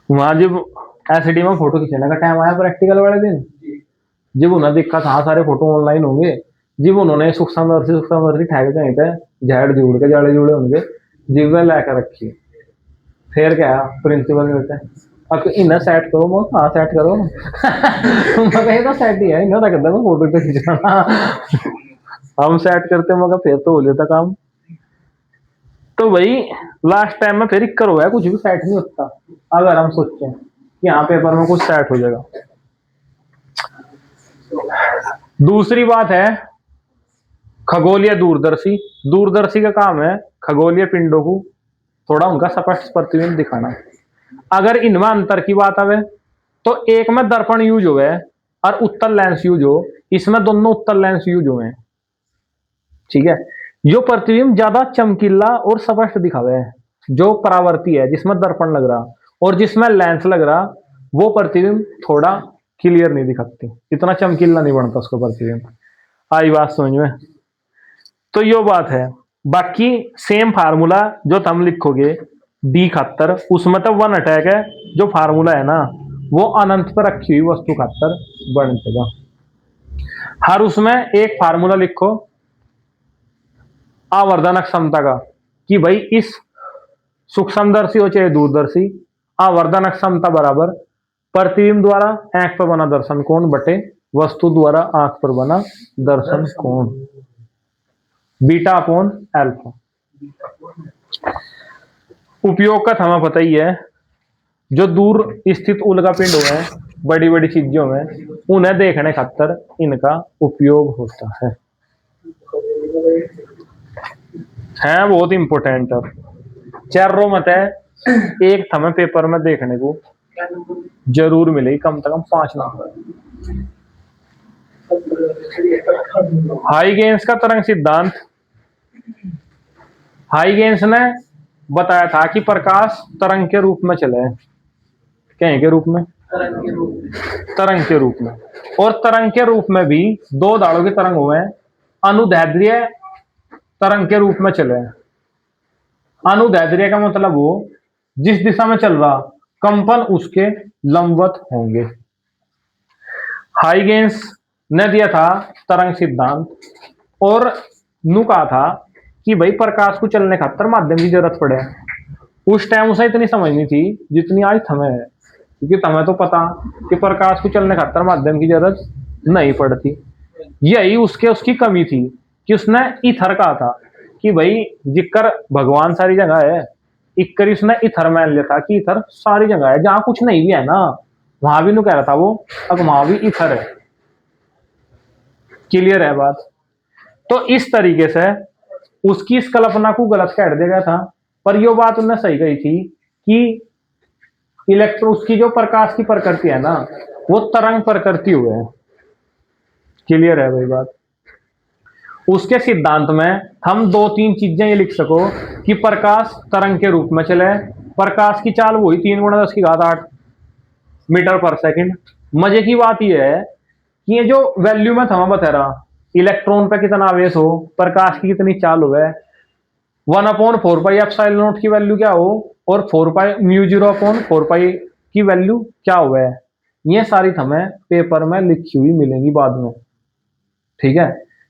वहां जब एसडी में फोटो खींचने का टाइम आया प्रैक्टिकल वाले दिन, जब उन्हें देखा था सारे फोटो ऑनलाइन होंगे, जब उन्होंने सूक्ष्मदर्शी ठहर कहीं पे झाड़ जोड़ के जाड़े जुड़े होंगे, जीव में लेकर रखी। फिर क्या प्रिंसिपल मिलते हैं, अब इन्हें सेट करो, मैं हाँ सेट करो मैं कहीं तो सेट ही है, इन्हें रख दे फोटो तो खींचना हम सेट करते मगर फिर तो हो जाता काम। तो वही लास्ट टाइम में फिर इक्कर हुआ है, कुछ भी सेट नहीं होता अगर हम सोचें कि हाँ पेपर में कुछ सेट हो जाएगा। दूसरी बात है खगोलीय दूरदर्शी। दूरदर्शी का काम है खगोलीय पिंडों को थोड़ा उनका स्पष्ट प्रतिबिंब दिखाना। अगर इनमें अंतर की बात आवे तो एक में दर्पण यूज हुए और उत्तल लेंस यूज हो, इसमें दोनों उत्तल लेंस यूज हुए हैं। ठीक है, जो प्रतिबिंब ज्यादा चमकीला और स्पष्ट दिखावे जो परावर्ती है जिसमें दर्पण लग रहा, और जिसमें लेंस लग रहा वो प्रतिबिंब थोड़ा क्लियर नहीं दिखती, इतना चमकीला नहीं बनता उसका प्रतिबिंब। आई बात समझ में? तो यो बात है। बाकी सेम फार्मूला जो तुम लिखोगे डी खातर, उसमें तो वन अटैक है, जो फार्मूला है ना वो अनंत पर रखी हुई वस्तु खातर बन जाएगा। हर उसमें एक फार्मूला लिखो आवर्धन क्षमता का कि भाई इस सूक्ष्मदर्शी हो चाहे दूरदर्शी, आवर्धन क्षमता बराबर प्रतिबिंब द्वारा आंख पर बना दर्शन कोण बटे वस्तु द्वारा आंख पर बना दर्शन कोण, बीटा अपॉन अल्फा। उपयोग का हमें पता ही है, जो दूर स्थित उल्कापिंड हुए बड़ी बड़ी चीजों में उन्हें देखने खातर इनका उपयोग होता है बहुत इंपॉर्टेंट है। चारों मत है एक हमें पेपर में देखने को जरूर मिलेगी, कम से कम 5 नंबर। हाइगेंस का तरंग सिद्धांत। हाइगेंस ने बताया था कि प्रकाश तरंग के रूप में चले, क्या के रूप में? तरंग के रूप में। और तरंग के रूप में भी 2 दाड़ों के तरंग हुए हैं, अनुदैर्ध्य तरंग के रूप में चले। अनुदैर्ध्य का मतलब वो जिस दिशा में चल रहा कंपन उसके लंबवत होंगे। हाइगेंस ने दिया था तरंग सिद्धांत और नु कहा था कि भाई प्रकाश को चलने खातर माध्यम की जरूरत पड़े। उस टाइम उसे इतनी समझ नहीं थी जितनी आज हमें है, क्योंकि तुम्हें तो पता कि प्रकाश को चलने खातर माध्यम की जरूरत नहीं पड़ती। यही उसकी कमी थी कि उसने इथर कहा था कि भाई जिक्र भगवान सारी जगह है, इक्कर उसने इथर मान लिया था कि इथर सारी जगह है, जहां कुछ नहीं भी है ना वहां भी नु कह रहा था वो, अब वहां भी इथर है। क्लियर है बात? तो इस तरीके से उसकी इस कल्पना को गलत कह दिया गया था, पर यह बात उन्होंने सही कही थी कि इलेक्ट्रो उसकी जो प्रकाश की प्रकृति है ना वो तरंग प्रकृति हुए है। क्लियर है भाई बात? उसके सिद्धांत में हम 2-3 चीजें ये लिख सको कि प्रकाश तरंग के रूप में चले, प्रकाश की चाल वही 3×10⁸ मीटर पर सेकंड। मजे की बात यह है कि ये जो वैल्यू में था बता रहा, इलेक्ट्रॉन पे कितना आवेश हो, प्रकाश की कितनी चाल हो, 1/4πε0 की वैल्यू क्या हो, और 4πμ0/4π की वैल्यू क्या हो, ये सारी हमें पेपर में लिखी हुई मिलेंगी बाद में। ठीक है,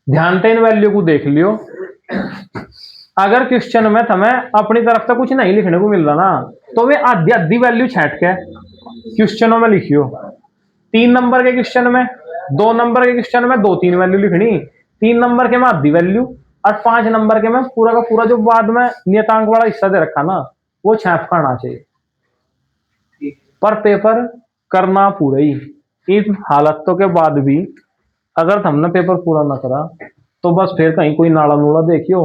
ध्यान से इन वैल्यू को देख लियो। अगर क्वेश्चन में हमें अपनी तरफ से कुछ नहीं लिखने को मिल रहा ना तो वे आधी आधी वैल्यू छाट के क्वेश्चनों में लिखियो। 3 नंबर के क्वेश्चन में, 2 नंबर के क्वेश्चन में 2-3 वैल्यू लिखनी, 3 नंबर के में आधी वैल्यू, और 5 नंबर के में पूरा का पूरा जो बाद में नियतांक वाला हिस्सा दे रखा ना वो छाप करना चाहिए। पर पेपर करना पूरा ही। इन हालतों के बाद भी अगर हमने पेपर पूरा ना करा तो बस फिर कहीं कोई नाला नूला देखियो।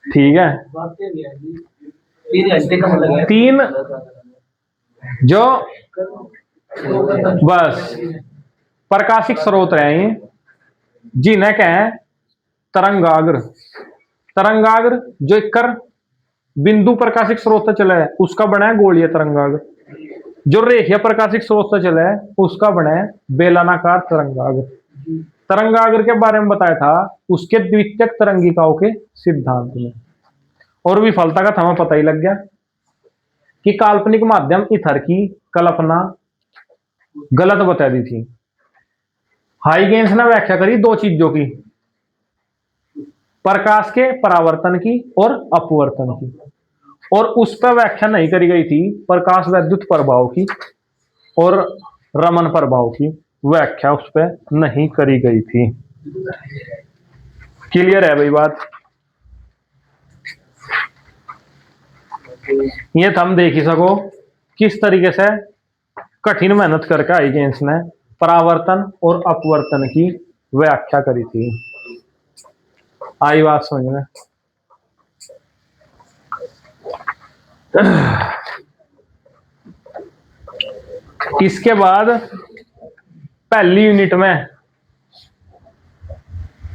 ठीक है, 3 जो बस प्रकाशिक स्रोत रहे जिन्हें कहें तरंगाग्र। तरंगाग्र जो इक्कर बिंदु प्रकाशिक स्रोत से चला है उसका बना है गोलीय तरंगाग्र। जो रेखीय प्रकाशिक स्रोत से चला है उसका बना है बेलनाकार तरंगाग्र। तरंगाग्र के बारे में बताया था उसके द्वितीयक तरंगिकाओं के सिद्धांत में। और विफलता का हमें पता ही लग गया कि काल्पनिक माध्यम ईथर की कल्पना गलत बता दी थी। हाइगेंस ने व्याख्या करी दो चीजों की, प्रकाश के परावर्तन की और अपवर्तन की, और उस पर व्याख्या नहीं करी गई थी प्रकाश वैद्युत प्रभाव की और रमन प्रभाव की व्याख्या उस पर नहीं करी गई थी। क्लियर है भाई बात? ये तो हम देख ही सको किस तरीके से कठिन मेहनत करके हाइगेंस ने परावर्तन और अपवर्तन की व्याख्या करी थी। आई बात समझ में? इसके बाद पहली यूनिट में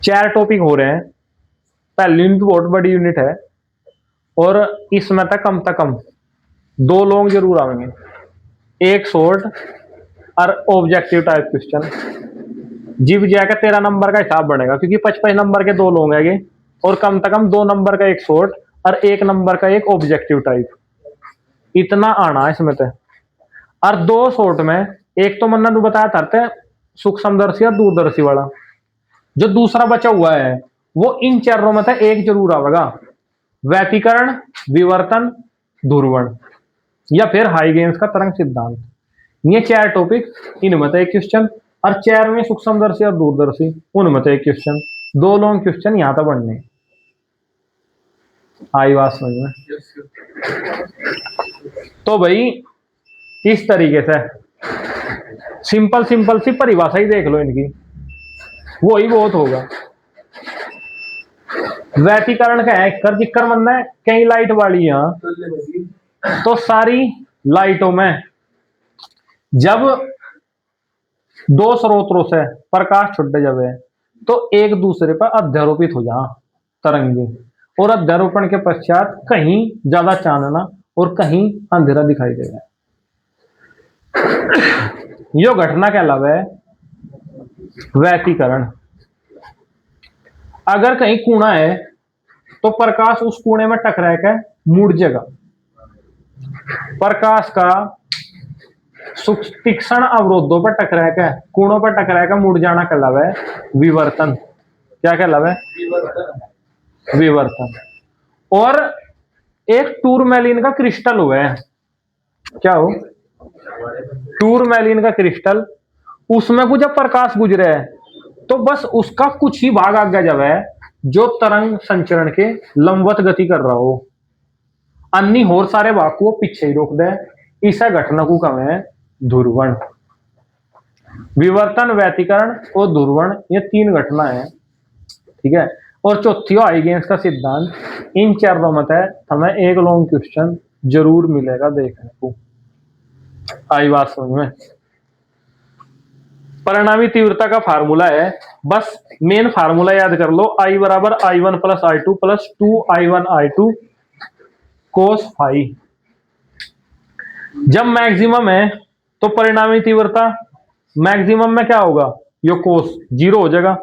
4 टॉपिक हो रहे हैं। पहली यूनिट बहुत बड़ी यूनिट है और इसमें तक कम 2 लॉन्ग जरूर आएंगे, एक शॉर्ट और ऑब्जेक्टिव टाइप क्वेश्चन। जीव जाएगा 13 नंबर का हिसाब बनेगा क्योंकि 55 नंबर के 2 लॉन्ग है और कम से कम 2 नंबर का एक शॉर्ट और 1 नंबर का एक ऑब्जेक्टिव टाइप। इतना आना है इसमें तो। और 2 शॉर्ट में एक तो मैंने बताया था सूक्ष्मदर्शी और दूरदर्शी वाला, जो दूसरा बचा हुआ है वो इन चारों में से एक जरूर आएगा, व्यतिकरण, विवर्तन, ध्रुवण या फिर हाइगेंस का तरंग सिद्धांत। ये 4 टॉपिक, इनमें से एक क्वेश्चन, और 4 में सूक्ष्मदर्शी और दूरदर्शी उनमें से एक क्वेश्चन। 2 लॉन्ग क्वेश्चन यहां तक बढ़ने। आई बात समझ में? तो भाई इस तरीके से सिंपल सी परिभाषा ही देख लो इनकी, वो ही बहुत होगा। व्यतिकरण का है कर जिक्र मन है कई लाइट वाली यहां तो सारी लाइटों में जब 2 स्रोतों से प्रकाश छुट्टे जावे तो एक दूसरे पर अध्यारोपित हो जा तरंगे, और अध्यारोपण के पश्चात कहीं ज्यादा चानना और कहीं अंधेरा दिखाई देगा। यो घटना के अलावा व्यतिकरण। अगर कहीं कूणा है तो प्रकाश उस कूणे में टकरा कर मुड़ जाएगा। प्रकाश का तीक्ष्ण अवरोधों पर टकरा कर, कोणों पर टकरा कर मुड़ जाना कहलावा है विवर्तन। क्या कहलावा है? विवर्तन। और एक टूरमैलिन का क्रिस्टल हुआ है, क्या हो? टूरमैलिन का क्रिस्टल, उसमें कुछ जब प्रकाश गुजरे है तो बस उसका कुछ ही भाग आगे जब है जो तरंग संचरण के लंबवत गति कर रहा हो, अन्य और सारे भाग को पीछे ही रोक दे। इस घटना को कम है ध्रुवण। विवर्तन, व्यतिकरण और ध्रुवण, ये 3 घटना है, ठीक है। और चौथी हाइगेंस का सिद्धांत। इन 4 मत है हमें एक लॉन्ग क्वेश्चन जरूर मिलेगा देखने को। आई बात समझ में? परिणामी तीव्रता का फार्मूला है, बस मेन फार्मूला याद कर लो, I बराबर I1 plus I2 plus 2I1 I2 cos phi. जब मैक्सिमम है तो परिणामी तीव्रता मैक्सिमम में क्या होगा? यो कोस 0 हो जाएगा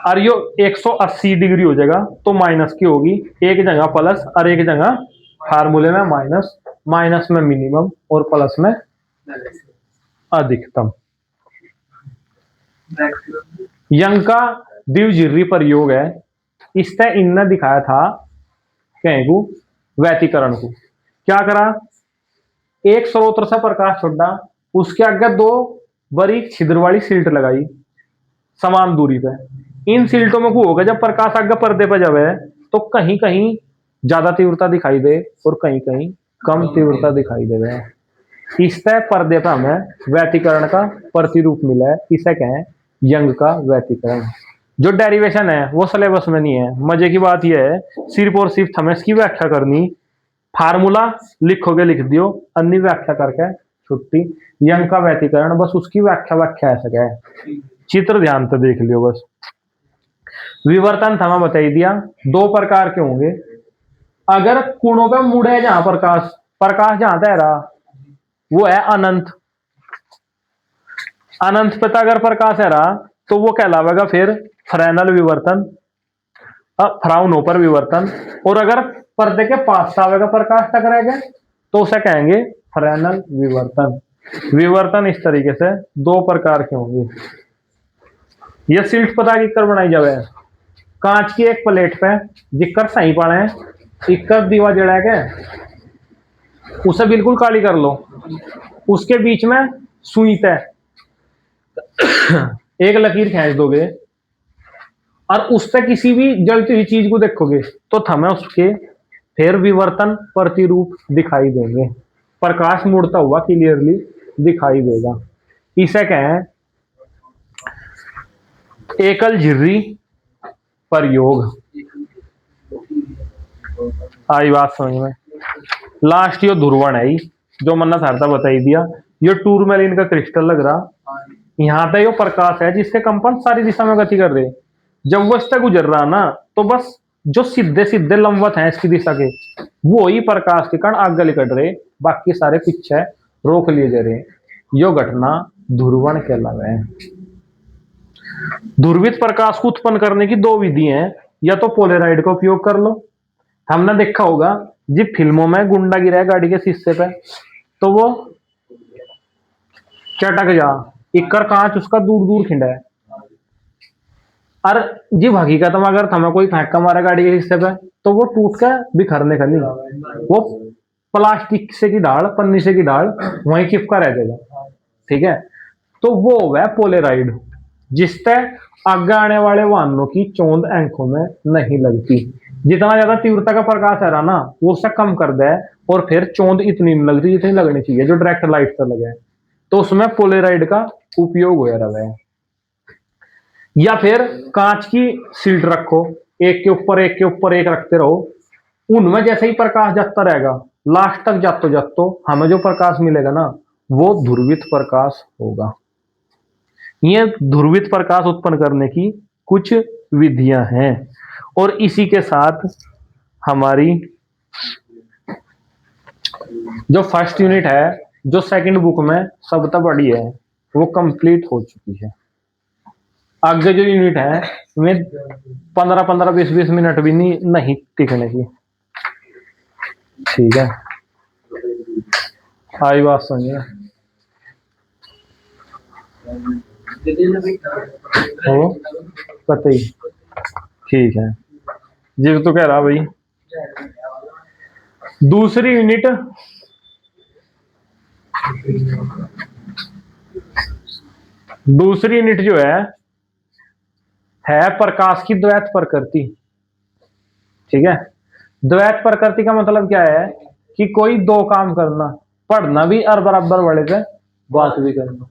और यो 180 डिग्री हो जाएगा, तो माइनस की होगी, एक जगह प्लस और एक जगह फार्मूले में माइनस। माइनस में मिनिमम और प्लस में अधिकतम। यंग का द्विध्रुवी प्रयोग है, इससे इनने दिखाया था कहीं को व्यतिकरण को। क्या करा? एक स्रोत से प्रकाश छोड़ा, उसके आगे 2 बड़ी छिद्र वाली सील्ट लगाई समान दूरी पे। इन सील्टों में होगा जब प्रकाश आगे पर्दे पर जावे तो कहीं कहीं ज्यादा तीव्रता दिखाई दे और कहीं कहीं कम तीव्रता दिखाई देवे। इससे पर्दे पर हमें व्यतिकरण का प्रतिरूप मिला है, इसे कहें यंग का व्यतिकरण। जो डेरिवेशन है वो सिलेबस में नहीं है। मजे की बात यह है सिर्फ और सिर्फ हमें इसकी व्याख्या करनी, फार्मूला लिखोगे लिख दियो, अन्य व्याख्या करके छुट्टी। यंग का व्यतिकरण बस उसकी व्याख्या ऐसा क्या है, चित्र ध्यान से देख लियो बस। विवर्तन था मैं बता ही दिया, 2 प्रकार के होंगे, अगर कोणों पे मुड़े जहां प्रकाश, प्रकाश जहां तय रहा वो है अनंत। अनंत पे अगर प्रकाश है रहा तो वो कहलावेगा फिर फ्रेनल विवर्तन, फ्राउनहोफर विवर्तन। और अगर पर्दे के पास आवेगा प्रकाश टकराएगा तो उसे कहेंगे फ्रेनल विवर्तन। विवर्तन इस तरीके से दो प्रकार के होंगे। यह सिल्ट पता किकर बनाई जावे, कांच की एक प्लेट पे जिक्कर सही पाने इक्कर दीवा जड़ा के उसे बिल्कुल काली कर लो, उसके बीच में सुई तय एक लकीर खींच दोगे और उस पे किसी भी जलती हुई चीज को देखोगे तो हमें उसके फिर विवर्तन प्रतिरूप दिखाई देंगे, प्रकाश मुड़ता हुआ क्लियरली दिखाई देगा। इसे कहें एकल झिर्री प्रयोग। आई बात समझ में। लास्ट यो ध्रुवण है जो मन्ना सारता बताई दिया, ये टूरमैलिन का क्रिस्टल लग रहा, यहाँ पे यो प्रकाश है जिसके कंपन सारी दिशा में गति कर रहे। जब वो इससे गुजर रहा ना तो बस जो सीधे सीधे लंबवत हैं इसकी दिशा के वो ही प्रकाश के कण आगे निकल रहे, बाकी सारे पीछे रोक लिए जा रहे। यो घटना ध्रुवण कहलावे है। ध्रुवित प्रकाश को उत्पन्न करने की दो विधि हैं, या तो पोलेराइड का उपयोग कर लो। हमने देखा होगा जी फिल्मों में गुंडा गिरा है गाड़ी के शीशे पे तो वो चटक जा इक्कर कांच उसका दूर दूर खिंडा है। और जी हकीकत में अगर हमें कोई फेंक मारा गाड़ी के शीशे पे तो वो टूट के बिखरने का नहीं, वो प्लास्टिक से की ढाल पन्नी से की ढाल वहीं चिपका रह जाएगा। ठीक है, तो वो है पोलेराइड जिससे आगे आने वाले वाहनों की चौंध आंखों में नहीं लगती। जितना ज्यादा तीव्रता का प्रकाश है रहा ना वो उससे कम कर दे और फिर चौंध इतनी नहीं लगती जितनी लगनी चाहिए जो डायरेक्ट लाइट से लगे, तो उसमें पोलेराइड का उपयोग हो रहा है। या फिर कांच की सील्ट रखो, एक के ऊपर एक के ऊपर एक रखते रहो, उनमें जैसे ही प्रकाश जाता रहेगा लास्ट तक जातो हमें जो प्रकाश मिलेगा ना वो ध्रुवित प्रकाश होगा। ये ध्रुवित प्रकाश उत्पन्न करने की कुछ विधियां हैं और इसी के साथ हमारी जो फर्स्ट यूनिट है जो सेकंड बुक में सबसे बड़ी है वो कंप्लीट हो चुकी है। आगे जो यूनिट है में 15-15 20-20 मिनट भी नहीं टिकने की। ठीक है, आई बात समझिए। हो कतई ठीक है जी, तो कह रहा भाई दूसरी यूनिट जो है प्रकाश की द्वैत प्रकृति। ठीक है, द्वैत प्रकृति का मतलब क्या है कि कोई दो काम करना, पढ़ना भी और बराबर वाले पे बात भी करना।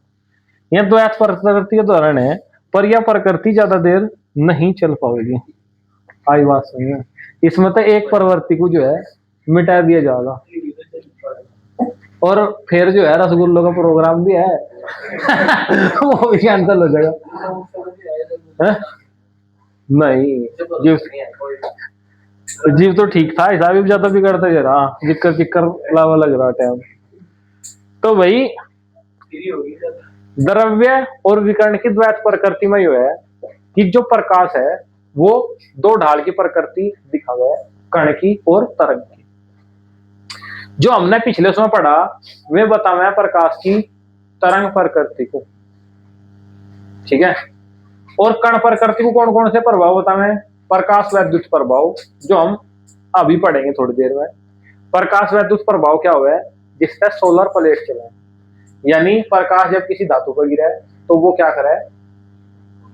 यह द्वैत प्रकृति का उदाहरण है, पर यह प्रकृति ज्यादा देर नहीं चल पाएगी। आई बात समझिए, इसमें तो एक प्रवृत्ति को जो है मिटा दिया जाएगा और फिर जो है रसगुल्लों का प्रोग्राम भी है वो भी कैंसिल हो जाएगा। नहीं जीव तो ठीक था, हिसाब भी ज्यादा बिगड़ता जा रहा, जिक्कर चिक्कर लावा लग रहा टाइम। तो भाई द्रव्य और विकर्ण की द्वैत प्रकृति में यह है कि जो प्रकाश है वो दो ढाल की प्रकृति दिखा गया है, कण की और तरंग की। जो हमने पिछले उसमें पढ़ा वे बतावे है प्रकाश की तरंग प्रकृति को। ठीक है, और कण प्रकृति को कौन कौन से प्रभाव बतावे, प्रकाश वैद्युत प्रभाव जो हम अभी पढ़ेंगे थोड़ी देर में। प्रकाश वैद्युत प्रभाव क्या हुआ है, जिससे सोलर प्लेट चला है, यानी प्रकाश जब किसी धातु पर गिरा है तो वो क्या करे,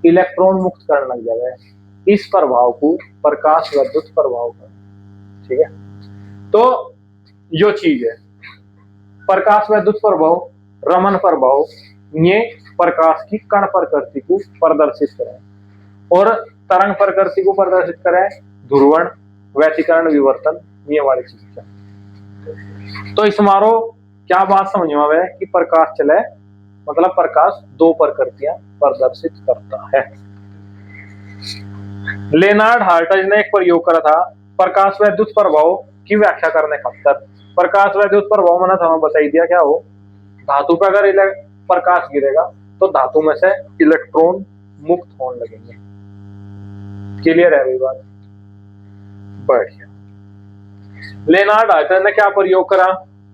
इलेक्ट्रॉन मुक्त करने लग जाए, इस प्रभाव को प्रकाश वैद्युत प्रभाव का। ठीक है, तो जो चीज है प्रकाश वैद्युत प्रभाव, रमन प्रभाव, ये प्रकाश की कण प्रकृति को प्रदर्शित करे और तरंग प्रकृति को प्रदर्शित करे ध्रुवण, व्यतिकरण, विवर्तन, ये वाली चीज है। तो इस मारो क्या बात समझ में आवे कि प्रकाश चले मतलब प्रकाश दो प्रकृतियां प्रदर्शित करता है। लेनार्ड हार्टज ने एक प्रयोग करा था, प्रकाश वैद्युत प्रभाव की व्याख्या करने खातर प्रकाश वैद्युत प्रभाव मैंने तुम्हें बताई दिया क्या हो। धातु पे अगर प्रकाश गिरेगा तो धातु में से इलेक्ट्रॉन मुक्त होने लगेंगे। क्लियर है अभी बात? बढ़िया। लेनार्ड आयतन ने क्या प्रयोग करा?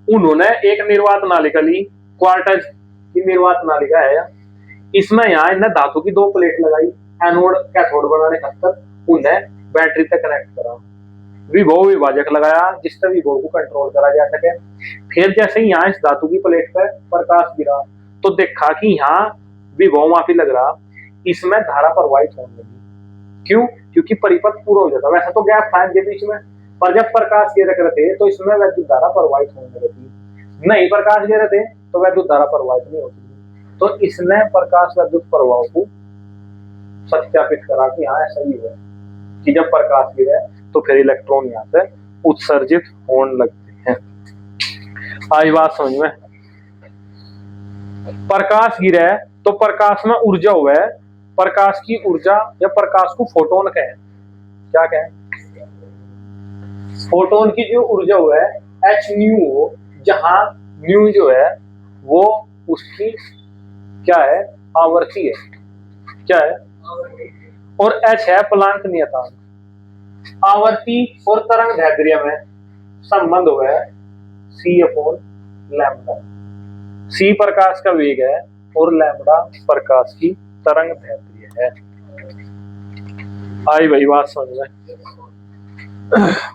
उन्होंने एक निर्वात नालिका ली, क्वार्टज की निर्वात नालिका है। इसमें यहाँ इन्हें धातु की दो प्लेट लगाई, एनोड कैथोड बनाने खातर। उन्हें बैटरी तक कनेक्ट करा, विभव विभाजक लगाया जिससे विभव को कंट्रोल करा जा सके। फिर जैसे ही यहाँ इस धातु की प्लेट पर प्रकाश गिरा तो देखा कि यहाँ विभव माफी लग रहा, इसमें धारा प्रवाहित होने लगी। क्यों? क्योंकि परिपथ पूरा हो जाता। वैसा तो गैप था इनके बीच में, पर जब प्रकाश गिर रहे थे तो इसमें वैद्युत धारा प्रवाहित होने लगी। नहीं प्रकाश गिर रहे थे तो वैद्युत धारा प्रवाहित नहीं होती। तो इसने प्रकाश वैद्युत प्रभाव को सत्यापित करा कि हाँ ऐसा ही है कि जब प्रकाश गिरे तो फिर इलेक्ट्रॉन यहाँ से उत्सर्जित होने लगते हैं। आई बात समझ में? प्रकाश गिरे तो प्रकाश में ऊर्जा हुआ है। प्रकाश की ऊर्जा या प्रकाश को फोटोन कहें। क्या कहें? फोटोन की जो ऊर्जा हुआ है एच न्यू हो, जहां न्यू जो है वो उसकी क्या है? आवर्ती है। क्या है? और एच है प्लांक नियतांक। आवर्ती और तरंग दैर्ध्य में संबंध हुआ है सी अपॉन लैम्बडा। सी प्रकाश का वेग है और लैम्बडा प्रकाश की तरंग दैर्ध्य है। आई भाई बात समझ में?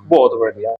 बहुत बढ़िया।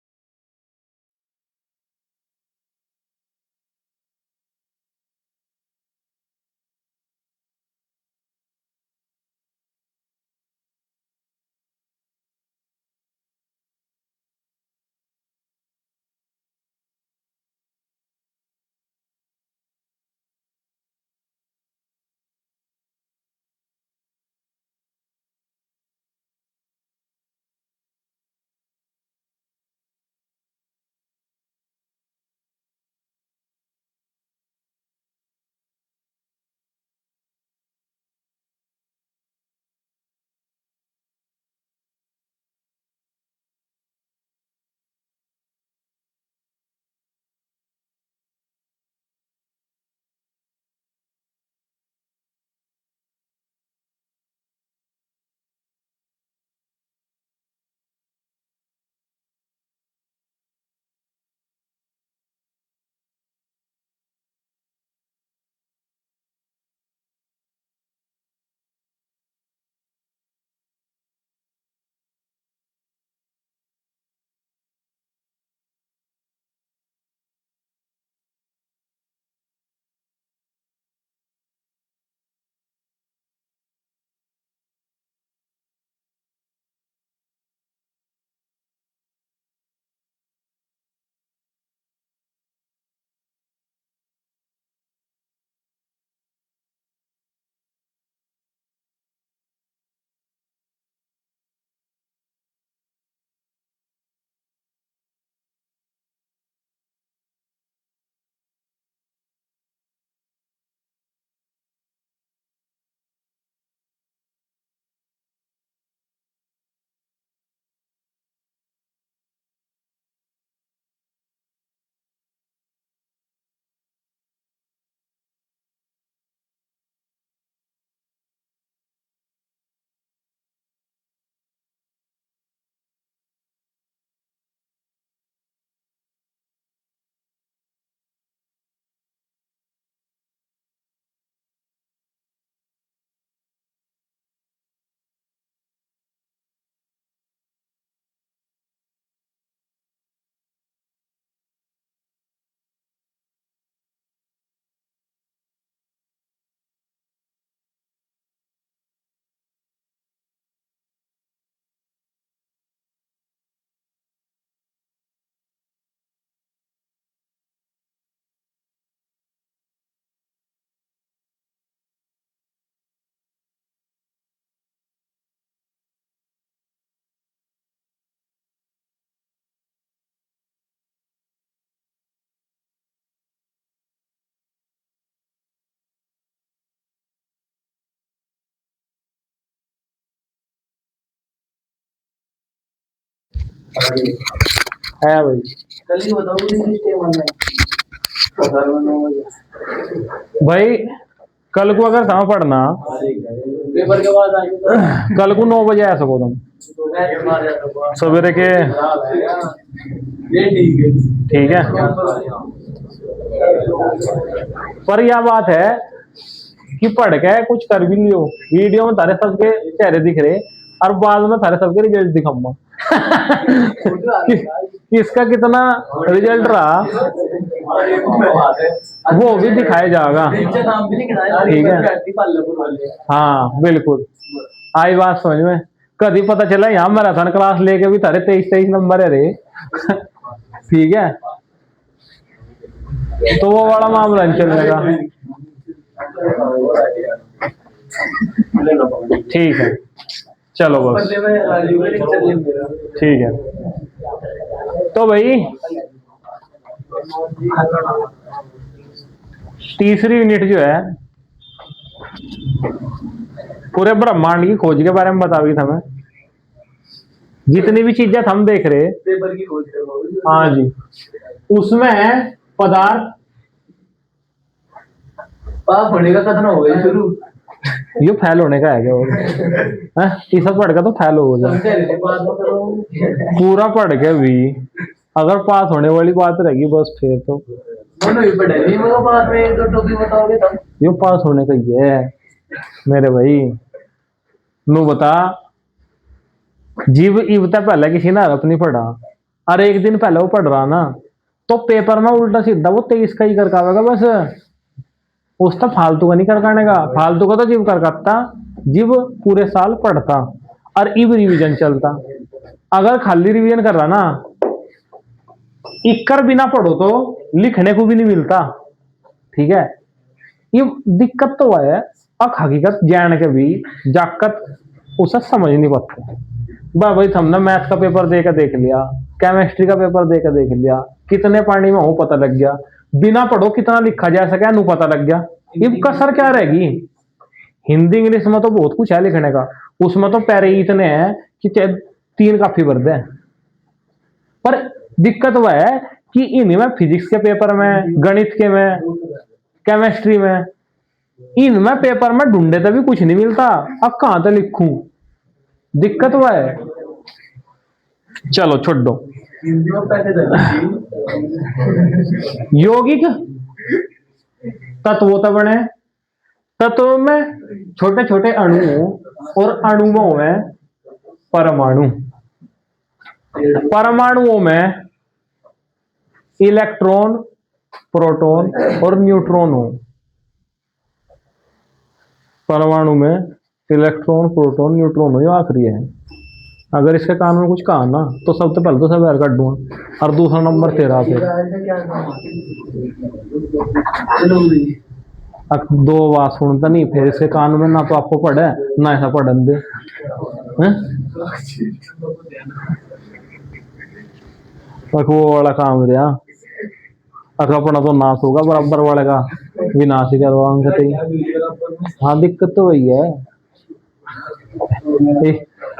है भाई। कल ही बताओ सिस्टम ऑनलाइन भाई कल को अगर था पढ़ना, पेपर के बाद आएंगे कल को 9 बजे आ सको तुम सवेरे के। ये ठीक है। ठीक है, पर यह बात है कि पढ़ के कुछ कर भी लियो, वीडियो में तारे सबके चेहरे दिख रहे और बाद में तारे सबके रिजल्ट दिखाऊंगा। किसका कितना रिजल्ट रहा वो भी दिखाया जाएगा। ठीक है, हाँ बिल्कुल, आई बात समझ में। कभी पता चला यहाँ मैराथन क्लास लेके भी तारे 23-23 नंबर है रे। ठीक है, तो वो वाला मामला नहीं चलेगा। ठीक है, चलो बस ठीक है। तो भाई तीसरी यूनिट जो है पूरे ब्रह्मांड की खोज के बारे में बता रही था मैं। जितनी भी चीजें हम देख रहे, पेपर की खोज करो। हाँ जी, उसमें पदार्थ पास होने का कथन हो गया शुरू। ये फैल होने का है क्या? और ये सब पढ़ के तो फैल हो जाए समझे नहीं, बात मत करो। पूरा पढ़ के भी अगर पास होने वाली बात रहेगी बस फिर तो दोनों ही पढ़े नहीं, मगर बाद में एक दो टॉपिक बताओगे तब। ये पास होने का ही है मेरे भाई। नू बता, जीव इवता पहले किसी ने अपनी पढ़ा और एक दिन पहले वो पढ़ रहा ना, तो पेपर में उल्टा सीधा वो 23 का ही कर आवेगा बस। उसका फालतू का नहीं करकाने का, फालतू का तो जीव कर करता, जीव पूरे साल पढ़ता और इव रिवीजन चलता। अगर खाली रिवीजन कर रहा ना, इक्कर बिना पढ़ो तो लिखने को भी नहीं मिलता। ठीक है, ये दिक्कत तो है। और हकीकत जान के भी जाकत उसे समझ नहीं पाते। भाई हमने मैथ का पेपर दे के देख लिया, केमिस्ट्री का पेपर दे के देख लिया, कितने पानी में हो पता लग गया, बिना पढ़ो कितना लिखा जा सके नू पता लग गया। ये कसर क्या रहेगी? हिंदी इंग्लिश में तो बहुत कुछ है लिखने का, उसमें तो पैरे इतने हैं कि 3 काफी भर दे। पर दिक्कत वह है कि इनमें फिजिक्स के पेपर में, गणित के में, केमिस्ट्री में, इनमें पेपर में ढूंढे तो भी कुछ नहीं मिलता। अब कहां तो लिखूं, दिक्कत वह है। चलो छोड़ दो। हिंदी में पैसे यौगिक तत्वों तो बने, तत्वों में छोटे छोटे अणु और अणुओं में परमाणु, परमाणुओं में इलेक्ट्रॉन, प्रोटॉन और न्यूट्रॉन हो। परमाणु में इलेक्ट्रॉन, प्रोटॉन, न्यूट्रॉन हो, ये आखिरी है। अगर इसके कान में कुछ कहा ना तो सबसे पहले तो सब बाहर काट दूंगा और दूसरा नंबर तेरा पे। अब 2 बात सुनता नहीं फिर इसके कान में, ना तो आपको पढ़े ना ऐसा पढ़न दे। वो वाला काम रहा, अपना तो नाश होगा, बराबर वाले का विनाश ही करवाएंगे। हाँ दिक्कत तो वही है।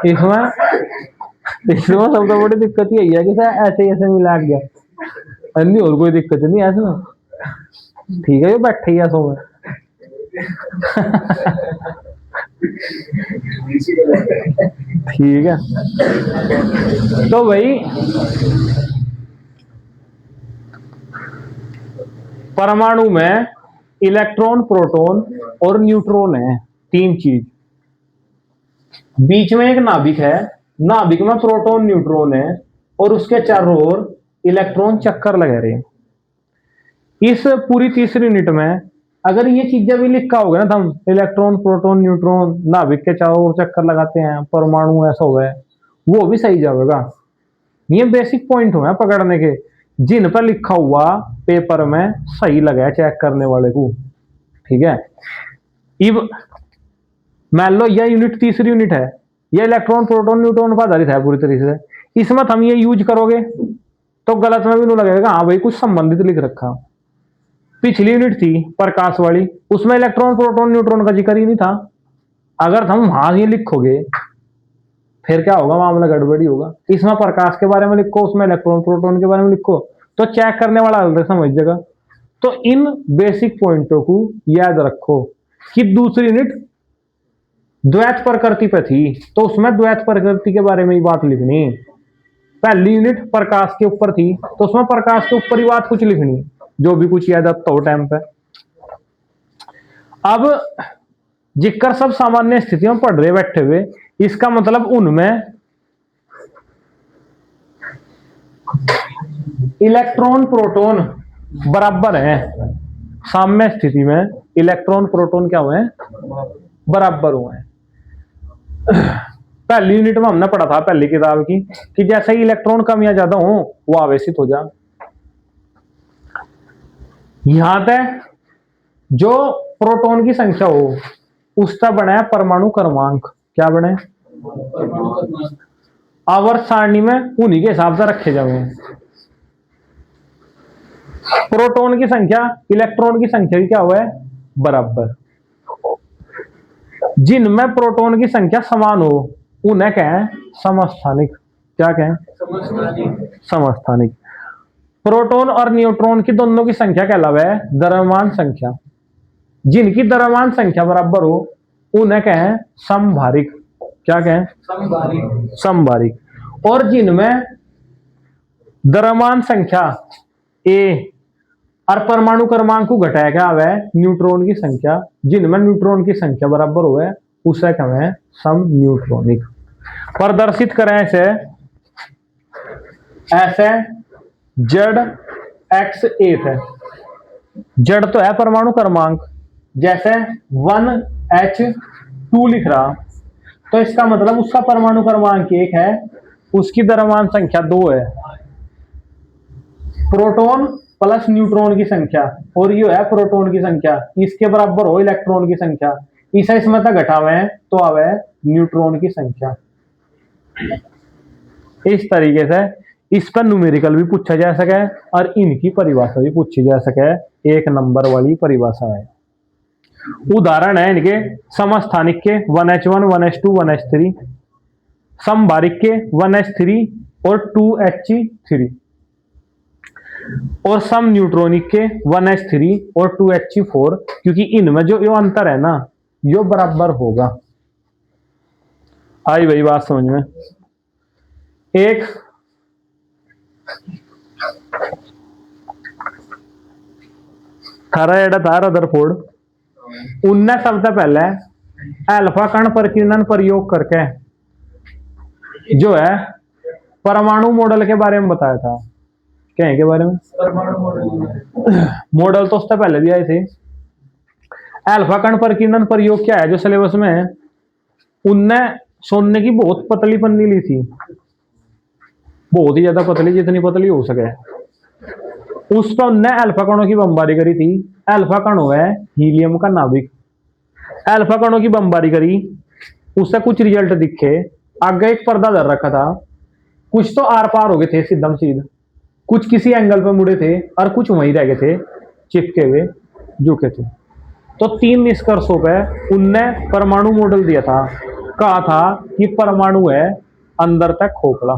इसमें सबसे बड़ी दिक्कत यही है कि ऐसे ऐसे मिला गया, अन्य और कोई दिक्कत नहीं है इसमें। ठीक है, ये बैठे ही ऐसो में। ठीक है, तो भाई परमाणु में इलेक्ट्रॉन, प्रोटॉन और न्यूट्रॉन है, 3 चीज। बीच में एक नाभिक है, नाभिक में प्रोटॉन न्यूट्रॉन है और उसके चारों ओर इलेक्ट्रॉन चक्कर लगा रहे हैं। इस पूरी तीसरी यूनिट में अगर ये चीजें भी लिखा होगा ना, हम इलेक्ट्रॉन, प्रोटॉन, न्यूट्रॉन, नाभिक के चारों ओर चक्कर लगाते हैं, परमाणु ऐसा हुआ है, वो भी सही जाएगा। ये बेसिक पॉइंट हुआ पकड़ने के, जिन पर लिखा हुआ पेपर में सही लगा चेक करने वाले को। ठीक है, अब मान लो यह यूनिट तीसरी यूनिट है, यह इलेक्ट्रॉन, प्रोटॉन, न्यूट्रॉन पर आधारित है पूरी तरीके से। इसमें हम ये यूज करोगे तो गलत में भी नहीं लगेगा, हाँ भाई कुछ संबंधित लिख रखा। पिछली यूनिट थी प्रकाश वाली, उसमें इलेक्ट्रॉन, प्रोटॉन, न्यूट्रॉन का जिक्र ही नहीं था। अगर हम वहां ये लिखोगे फिर क्या होगा, मामला गड़बड़ी होगा। इसमें प्रकाश के बारे में लिखो, उसमें इलेक्ट्रॉन प्रोटॉन के बारे में लिखो, तो चेक करने वाला अलग समझ जाएगा। तो इन बेसिक पॉइंटों को याद रखो कि दूसरी यूनिट द्वैत प्रकृति पे थी, तो उसमें द्वैत प्रकृति के बारे में ही बात लिखनी। पहली यूनिट प्रकाश के ऊपर थी, तो उसमें प्रकाश के ऊपर ही बात कुछ लिखनी, जो भी कुछ याद आता हो टाइम पे। अब जिक्र सब सामान्य स्थितियों में पढ़ रहे बैठे हुए, इसका मतलब उनमें इलेक्ट्रॉन प्रोटॉन बराबर है। साम्य स्थिति में इलेक्ट्रॉन प्रोटॉन क्या हुए हैं, बराबर हुए हैं। पहली यूनिट में हमने पढ़ा था पहली किताब की कि जैसे ही इलेक्ट्रॉन कम या ज्यादा हो वो आवेशित हो जा। यहां तक जो प्रोटॉन की संख्या हो उसका बना है परमाणु क्रमांक। क्या बने, आवर्त सारणी में उन्हीं के हिसाब से रखे जाए। प्रोटॉन की संख्या इलेक्ट्रॉन की संख्या की क्या हुआ है, बराबर। जिनमें प्रोटॉन की संख्या समान हो उन्हें कहें समस्थानिक। क्या कहें, समस्थानिक। प्रोटॉन और न्यूट्रॉन की दोनों की संख्या कहलावे है द्रव्यमान संख्या। जिनकी द्रव्यमान संख्या बराबर हो उन्हें कहें समभारिक। क्या कहें, समभारिक। और जिनमें द्रव्यमान संख्या ए और परमाणु क्रमांक को घटाया गया है न्यूट्रॉन की संख्या, जिनमें न्यूट्रॉन की संख्या बराबर हो उसे कहें सम न्यूट्रॉनिक। प्रदर्शित करें ऐसे ऐसे जेड एक्स एट है। जेड तो है परमाणु क्रमांक, जैसे 1H2 लिख रहा, तो इसका मतलब उसका परमाणु क्रमांक 1 है, उसकी द्रव्यमान संख्या 2 है। प्रोटॉन प्लस न्यूट्रॉन की संख्या, और ये है प्रोटॉन की संख्या, इसके बराबर हो इलेक्ट्रॉन की संख्या। इसे इसमें तक घटावे हैं तो आवे न्यूट्रॉन की संख्या। इस तरीके से इस पर न्यूमेरिकल भी पूछा जा सके और इनकी परिभाषा भी पूछी जा सके। एक नंबर वाली परिभाषा है। उदाहरण है इनके समस्थानिक के 1H1 1H2 1H3, समभारिक के 1H3 और 2He3, और सम न्यूट्रॉनिक के 1H3 और 2He4, क्योंकि इनमें जो यो अंतर है ना यो बराबर होगा। आई वही बात समझ में। एक थारा एडा था रदरफोर्ड, उनने सबसे पहले अल्फा कण प्रकीर्णन प्रयोग करके जो है परमाणु मॉडल के बारे में बताया था। क्या है के बारे में, मॉडल तो उससे पहले भी आए थे। अल्फा कण प्रकीर्णन प्रयोग क्या है जो सिलेबस में है, उनने सोने की बहुत पतली पन्नी ली थी, बहुत ही ज्यादा पतली, जितनी पतली हो सके। उस पर उनने अल्फा कणों की बमबारी करी थी। अल्फा कण है हीलियम का नाभिक। अल्फा कणों की बमबारी करी, उससे कुछ रिजल्ट दिखे। आगे एक पर्दा धर रखा था, कुछ तो आर पार हो गए थे सीधम सीध, कुछ किसी एंगल पे मुड़े थे और कुछ वहीं रह गए थे चिपके हुए झुके थे। तो 3 निष्कर्षों पे उनने परमाणु मॉडल दिया था। कहा था कि परमाणु है अंदर तक खोखला।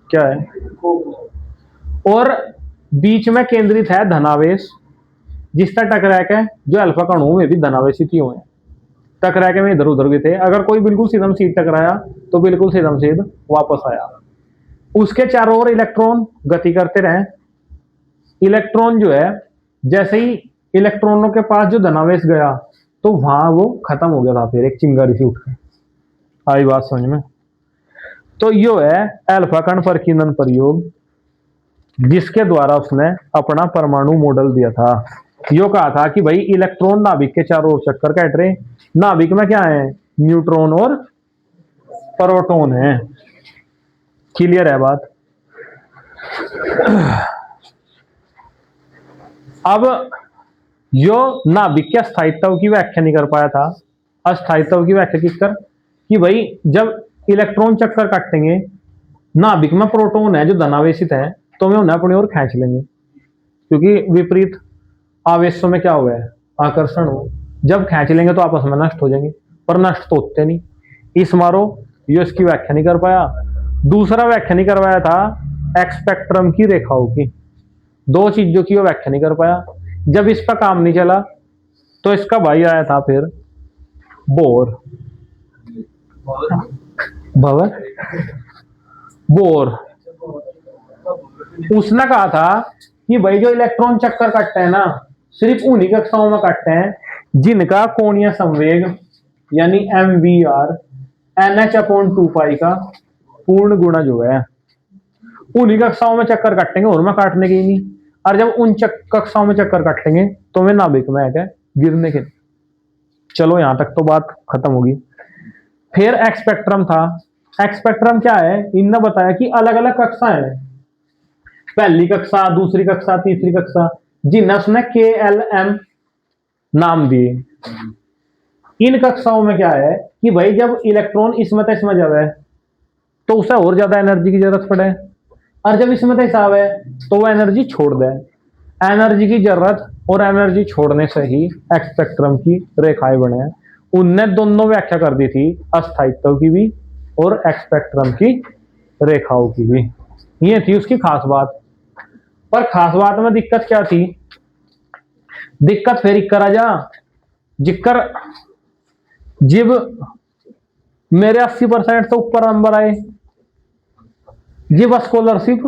क्या है, और बीच में केंद्रित है धनावेश, जिसका टकरा के जो अल्फा कणों में भी धनावेशित ही हुए, टकरा के में इधर उधर गए थे। अगर कोई बिल्कुल सीधम सीध टकराया तो बिल्कुल सीधम सीध वापस आया। उसके चारों ओर इलेक्ट्रॉन गति करते रहे। इलेक्ट्रॉन जो है जैसे ही इलेक्ट्रॉनों के पास जो धनावेश गया तो वहां वो खत्म हो गया था, फिर एक चिंगारी सी उठ गई। आई बात समझ में। तो यो है अल्फा कण प्रकीर्णन प्रयोग, जिसके द्वारा उसने अपना परमाणु मॉडल दिया था। यो कहा था कि भाई इलेक्ट्रॉन नाभिक के चारों ओर चक्कर काट रहे, नाभिक में क्या है, न्यूट्रॉन और प्रोटॉन है। क्लियर है बात। अब यो नाभिक के अस्थायित्व की व्याख्या नहीं कर पाया था। अस्थायित्व की व्याख्या किस कर, कि भाई जब इलेक्ट्रॉन चक्कर काटेंगे, नाभिक में प्रोटॉन है जो धनावेशित है, तो हम उन्हें अपनी ओर खींच लेंगे, क्योंकि विपरीत आवेशों में क्या हुआ है, आकर्षण हो। जब खींच लेंगे तो आपस में नष्ट हो जाएंगे, पर नष्ट तो होते नहीं। इस मारो ये इसकी व्याख्या नहीं कर पाया। दूसरा व्याख्या नहीं करवाया था एक्स स्पेक्ट्रम की रेखाओं की। दो चीजों की वो व्याख्या नहीं कर पाया। जब इस पर काम नहीं चला तो इसका भाई आया था फिर बोर। भवर बोर। उसने कहा था कि भाई जो इलेक्ट्रॉन चक्कर काटते हैं ना, सिर्फ उन्हीं कक्षाओं में काटते हैं जिनका कोणीय संवेग यानी MVR NH/2 का पूर्ण गुणा जो है, उन्हीं कक्षाओं में चक्कर काटेंगे और में काटने के ही नहीं। और जब उन कक्षाओं में चक्कर काटेंगे तो वे नाभिक में है गिरने के। चलो यहां तक तो बात खत्म होगी। फिर एक्स स्पेक्ट्रम था। एक्स स्पेक्ट्रम क्या है, इनने बताया कि अलग अलग कक्षा है, पहली कक्षा, दूसरी कक्षा, तीसरी कक्षा, जिन्हें उसने KLM नाम दिए। इन कक्षाओं में क्या है कि भाई जब इलेक्ट्रॉन इसमें इसमें जावे तो उसे और ज्यादा एनर्जी की जरूरत पड़े, और जब इसमें हिसाब है तो वो एनर्जी छोड़ दे। एनर्जी की जरूरत और एनर्जी छोड़ने से ही एक्स स्पेक्ट्रम की रेखाएं बने हैं। उनने दोनों व्याख्या कर दी थी, अस्थायित्व की भी और एक्स स्पेक्ट्रम की रेखाओं की भी। ये थी उसकी खास बात। पर खास बात में दिक्कत क्या थी? दिक्कत फिर इक्कर आ जा जिक्कर जब मेरे 80% से ऊपर नंबर आए, जब स्कॉलरशिप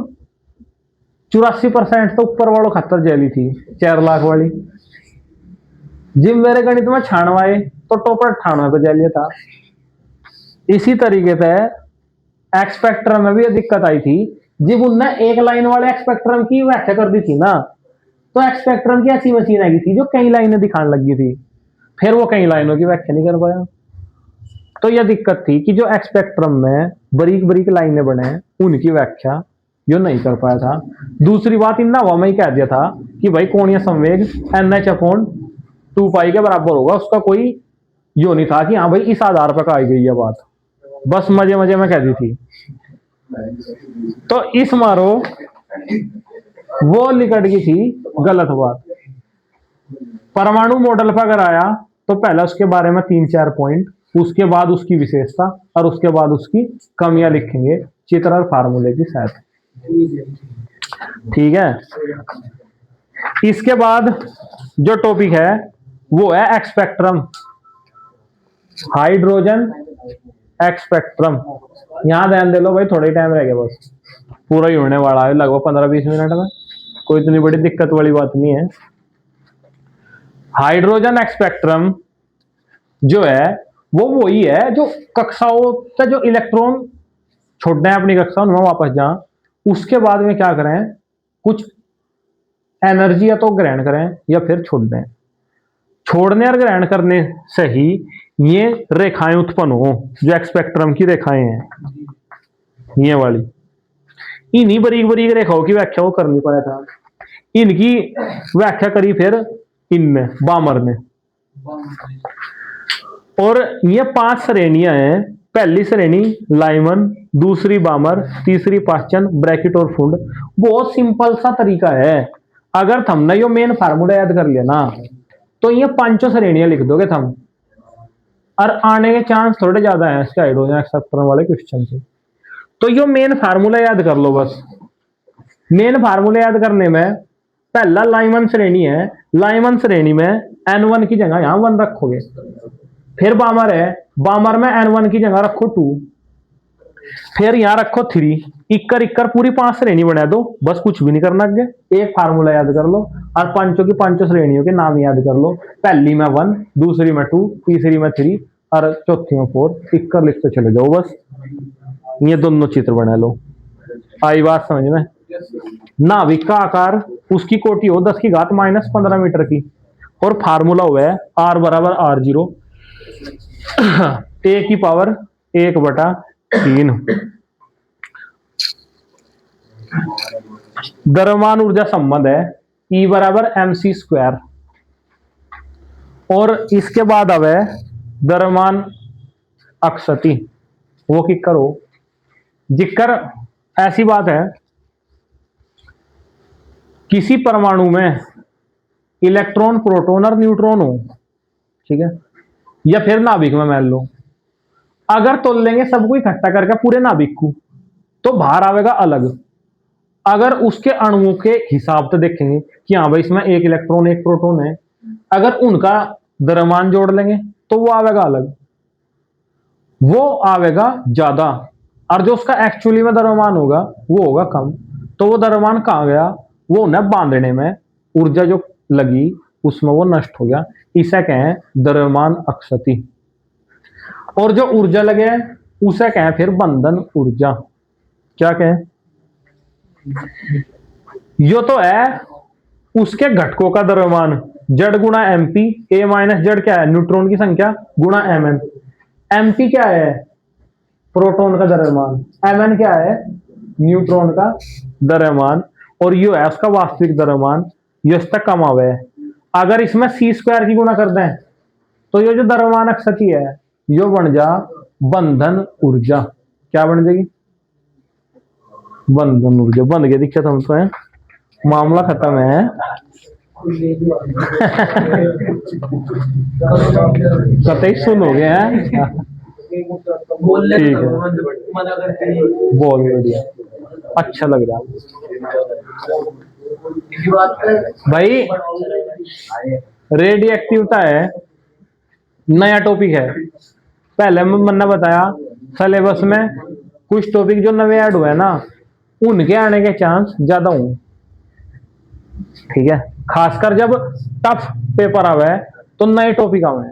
84% से ऊपर वालों खतर जेली थी 4 लाख वाली। जब मेरे गणित में 96 आए तो टॉपर 98 पे जेलिए था। इसी तरीके से एक्स स्पेक्ट्रम में भी ये दिक्कत आई थी। जब उनने एक लाइन वाले एक्स स्पेक्ट्रम की व्याख्या कर दी थी ना, तो एक्स स्पेक्ट्रम की ऐसी मशीन आई थी जो कई लाइनें दिखाने लगी थी, फिर वो कई लाइनों की व्याख्या नहीं कर पाया। तो यह दिक्कत थी कि जो एक्स स्पेक्ट्रम में बारीक बारीक लाइनें बने हैं उनकी व्याख्या जो नहीं कर पाया था। दूसरी बात, इन हवा में ही कह दिया था कि भाई कोणीय संवेग NH/2 के बराबर होगा। उसका कोई यो नहीं था कि हाँ भाई इस आधार पर कही गई है बात, बस मजे मजे में कह दी थी। तो इस मारो वो निकट गई थी गलत बात। परमाणु मॉडल पर अगर आया तो पहले उसके बारे में 3-4 पॉइंट, उसके बाद उसकी विशेषता, और उसके बाद उसकी कमियां लिखेंगे चित्र और फार्मूले के साथ। ठीक है। इसके बाद जो टॉपिक है वो है x spectrum, hydrogen x spectrum. यहां ध्यान दे लो भाई, थोड़ा ही टाइम रह गया, बस पूरा ही होने वाला है, लगभग 15-20 मिनट में। कोई इतनी बड़ी दिक्कत वाली बात नहीं है। हाइड्रोजन एक्स स्पेक्ट्रम जो है वो वही है जो कक्षाओं से जो इलेक्ट्रॉन छोड़ना है अपनी कक्षा में वापस जा, उसके बाद में क्या करें, कुछ एनर्जी या तो ग्रहण करें या फिर छोड़ दें। छोड़ने और ग्रहण करने से ही ये रेखाएं उत्पन्न हो, जो एक्स स्पेक्ट्रम की रेखाएं हैं ये वाली। इन्हीं बारीक बारीक रेखाओं की व्याख्या वो कर नहीं पाया था। इनकी व्याख्या करी फिर इनने बामर ने। और ये 5 श्रेणियां हैं। पहली श्रेणी लाइमन, दूसरी बामर, तीसरी पाश्चन, ब्रैकेट और फुंड। बहुत सिंपल सा तरीका है। अगर तुमने यो मेन फार्मूला याद कर लिया ना तो ये 5 श्रेणियां लिख दोगे तुम, और आने के चांस थोड़े ज्यादा है इसके हाइड्रोजन एक्स स्पेक्ट्रम वाले क्वेश्चन से। तो यो मेन फार्मूला याद कर लो बस। मेन फार्मूला याद करने में पहला लाइमन श्रेणी है, लाइमन श्रेणी में N1 की जगह यहां 1 रखोगे। फिर बामर है, बामर में N1 की जगह रखो 2, फिर यहां रखो 3। इक्कर इक्कर पूरी 5 श्रेणी बना दो, बस कुछ भी नहीं करना आगे। एक फार्मूला याद कर लो और 5 श्रेणियों के नाम याद कर लो। पहली में 1, दूसरी में 2, तीसरी में 3 और चौथी में 4। इक्कर लिखते चले जाओ बस। ये दोनों चित्र बना लो। आई बात समझ में? नाभिक का आकार उसकी कोटि हो 10⁻⁻15 मीटर की, और फार्मूला हुआ है R = R0 A की पावर 1/3। द्रव्यमान ऊर्जा संबंध है E = mc²। और इसके बाद अब है द्रव्यमान अक्षति। वो की करो जिक्र ऐसी बात है, किसी परमाणु में इलेक्ट्रॉन, प्रोटॉन और न्यूट्रॉन हो, ठीक है, या फिर नाभिक में मान लो, अगर तोल लेंगे सबको इकट्ठा करके पूरे नाभिक को, तो बाहर आवेगा अलग। अगर उसके अणुओं के हिसाब से देखेंगे कि हाँ भाई इसमें एक इलेक्ट्रॉन एक प्रोटॉन है, अगर उनका द्रव्यमान जोड़ लेंगे तो वो आवेगा अलग, वो आवेगा ज्यादा। और जो उसका एक्चुअली में द्रव्यमान होगा वो होगा कम। तो वो द्रव्यमान कहाँ गया, वो उन्हें बांधने में ऊर्जा जो लगी उसमें वो नष्ट हो गया। इसे कहें द्रव्यमान अक्षति। और जो ऊर्जा लगे उसे कहें फिर बंधन ऊर्जा। क्या कहें, यो तो है उसके घटकों का द्रव्यमान, जड़ गुणा एमपी। ए माइनस जड़ क्या है, न्यूट्रॉन की संख्या गुणा एमएन। एमपी क्या है, प्रोटॉन का द्रव्यमान। एमएन क्या है, न्यूट्रॉन का द्रव्यमान। और यो है उसका वास्तविक द्रव्यमान, यो इसका कम आवे है। अगर इसमें सी स्क्वायर की गुणा कर दें तो ये जो द्रव्यमान अक्षति है यो बन जा बंधन ऊर्जा। क्या बन जाएगी, बंधन ऊर्जा। बन गया, दिक्कत हम तो है, मामला खत्म है। कतई सुन हो गया है। बोलने ठीक तो है, मना करते हैं। बहुत बढ़िया, अच्छा लग रहा इसी बात पे भाई। रेडिएक्टिवता है, नया टॉपिक है। पहले मैंने बताया सिलेबस में कुछ टॉपिक जो नए ऐड हुए ना उनके आने के चांस ज्यादा होंगे। ठीक है, खासकर जब टफ पेपर आवे तो नए टॉपिक आवे।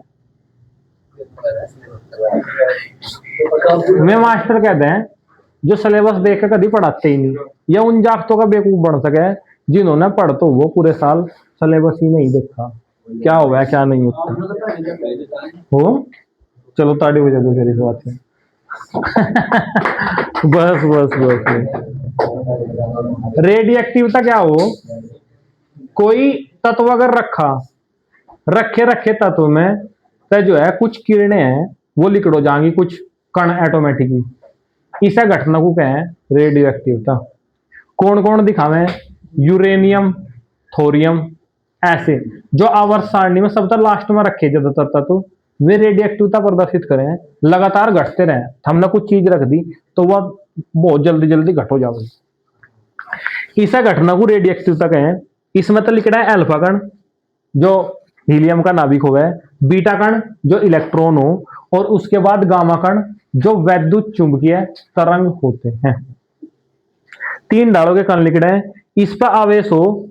मैं मास्टर कहते हैं जो सिलेबस देख के कभी पढ़ाते ही नहीं, या उन जागतों का बेवकूफ बन सके जिन्होंने पढ़ तो वो पूरे साल सिलेबस ही नहीं देखा क्या हो गया क्या नहीं होता हो। चलो ताड़ी बजा दो फिर इस बात में। बस बस बस। रेडिएक्टिवता क्या हो, कोई तत्व अगर रखे रखे तत्व में तो जो है कुछ किरणें हैं वो लिक्विड हो जाएंगी, कुछ कण ऑटोमेटिकली। इसे घटना को कहें रेडियोएक्टिवता। कौन कौन दिखावे, यूरेनियम थोरियम, ऐसे जो आवर्त सारणी में सबसे लास्ट में रखे ज्यादातर तत्व वे रेडियोएक्टिवता प्रदर्शित करें, लगातार घटते रहे। हमने कुछ चीज रख दी तो वह बहुत जल्दी जल्दी घट हो जाएगी। इसे घटना को रेडियोएक्टिवता कहें। इसमें तो लिखना है अल्फा कण जो हीलियम का नाभिक हो गया, बीटा कण जो इलेक्ट्रॉन हो, और उसके बाद गामा कण जो वैद्युत चुंबकीय तरंग होते हैं। 3 डालों के कण लिखना है। इस पर आवेश हो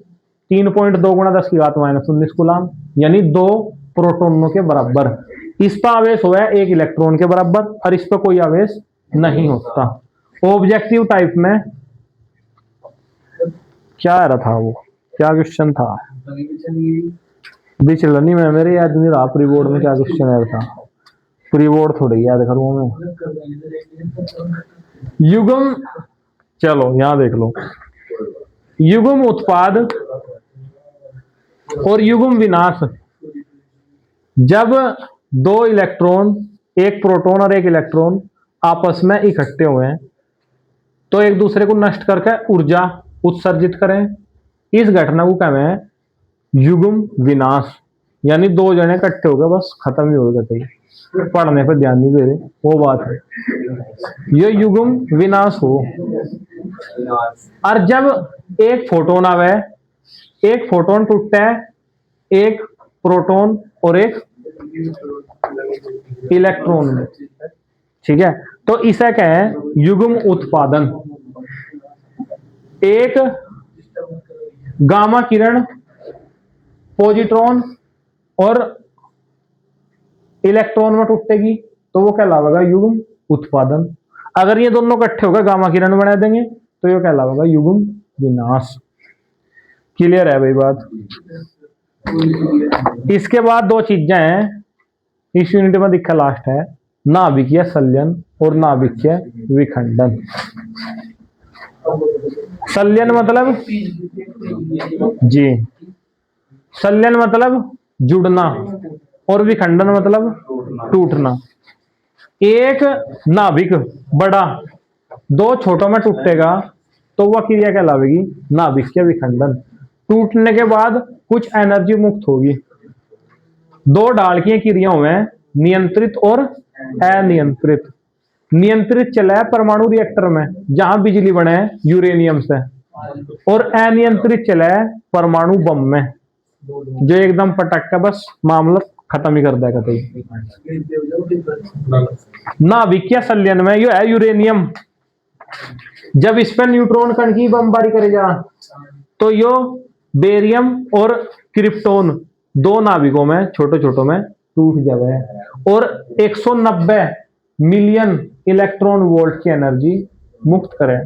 3.2 गुणा 10 की घात -19 कूलम, यानी 2 प्रोटॉनों के बराबर। इस पर आवेश हुआ है 1 इलेक्ट्रॉन के बराबर, और इस पर कोई आवेश नहीं होता। ऑब्जेक्टिव टाइप में क्या आ रहा था, वो क्या क्वेश्चन था, बीच नहीं में मेरे याद नहीं रहा। प्री बोर्ड में क्या क्वेश्चन आया था, प्री बोर्ड थोड़ी याद करूँ मैं। युग्म, चलो यहां देख लो, युग्म उत्पाद और युग्म विनाश। जब 2 इलेक्ट्रॉन, एक प्रोटॉन और एक इलेक्ट्रॉन आपस में इकट्ठे हुए हैं तो एक दूसरे को नष्ट करके ऊर्जा उत्सर्जित करें, इस घटना को कहते हैं युग्म विनाश। यानी 2 जने इकट्ठे हो गए बस खत्म ही हो गए, पढ़ने पर ध्यान नहीं दे रहे, वो बात है, ये युग्म विनाश हो। और जब एक फोटोन आवे, एक फोटोन टूटता है, एक प्रोटॉन और एक इलेक्ट्रॉन में, ठीक है, तो इसे कहें युग्म उत्पादन। एक गामा किरण पॉजिट्रॉन और इलेक्ट्रॉन में टूटेगी तो वो कहलावेगा युग्म उत्पादन। अगर ये दोनों इकट्ठे होकर गामा किरण बना देंगे तो ये कहलावेगा युग्म विनाश। क्लियर है भाई बात। इसके बाद 2 चीजें हैं इस यूनिट में दिखा, लास्ट है नाभिकीय संलयन और नाभिकीय विखंडन। संलयन मतलब जी, संलयन मतलब जुड़ना और विखंडन मतलब टूटना। एक नाभिक बड़ा 2 छोटों में टूटेगा तो वह क्रिया कहलावेगी नाभिकीय विखंडन। टूटने के बाद कुछ एनर्जी मुक्त होगी। 2 ढाल की क्रियाओं में नियंत्रित और अनियंत्रित। नियंत्रित चला है परमाणु रिएक्टर में जहां बिजली बने है यूरेनियम से, और अनियंत्रित चला है परमाणु बम में जो एकदम पटक का बस मामला खत्म ही कर देगा। कहीं नाभिकीय संलयन में यो है यूरेनियम, जब इस पर न्यूट्रॉन कण की बमबारी करेगा तो यो बेरियम और क्रिप्टोन दो नाभिकों में छोटे छोटों में टूट जावे और 190 मिलियन इलेक्ट्रॉन वोल्ट की एनर्जी मुक्त करे।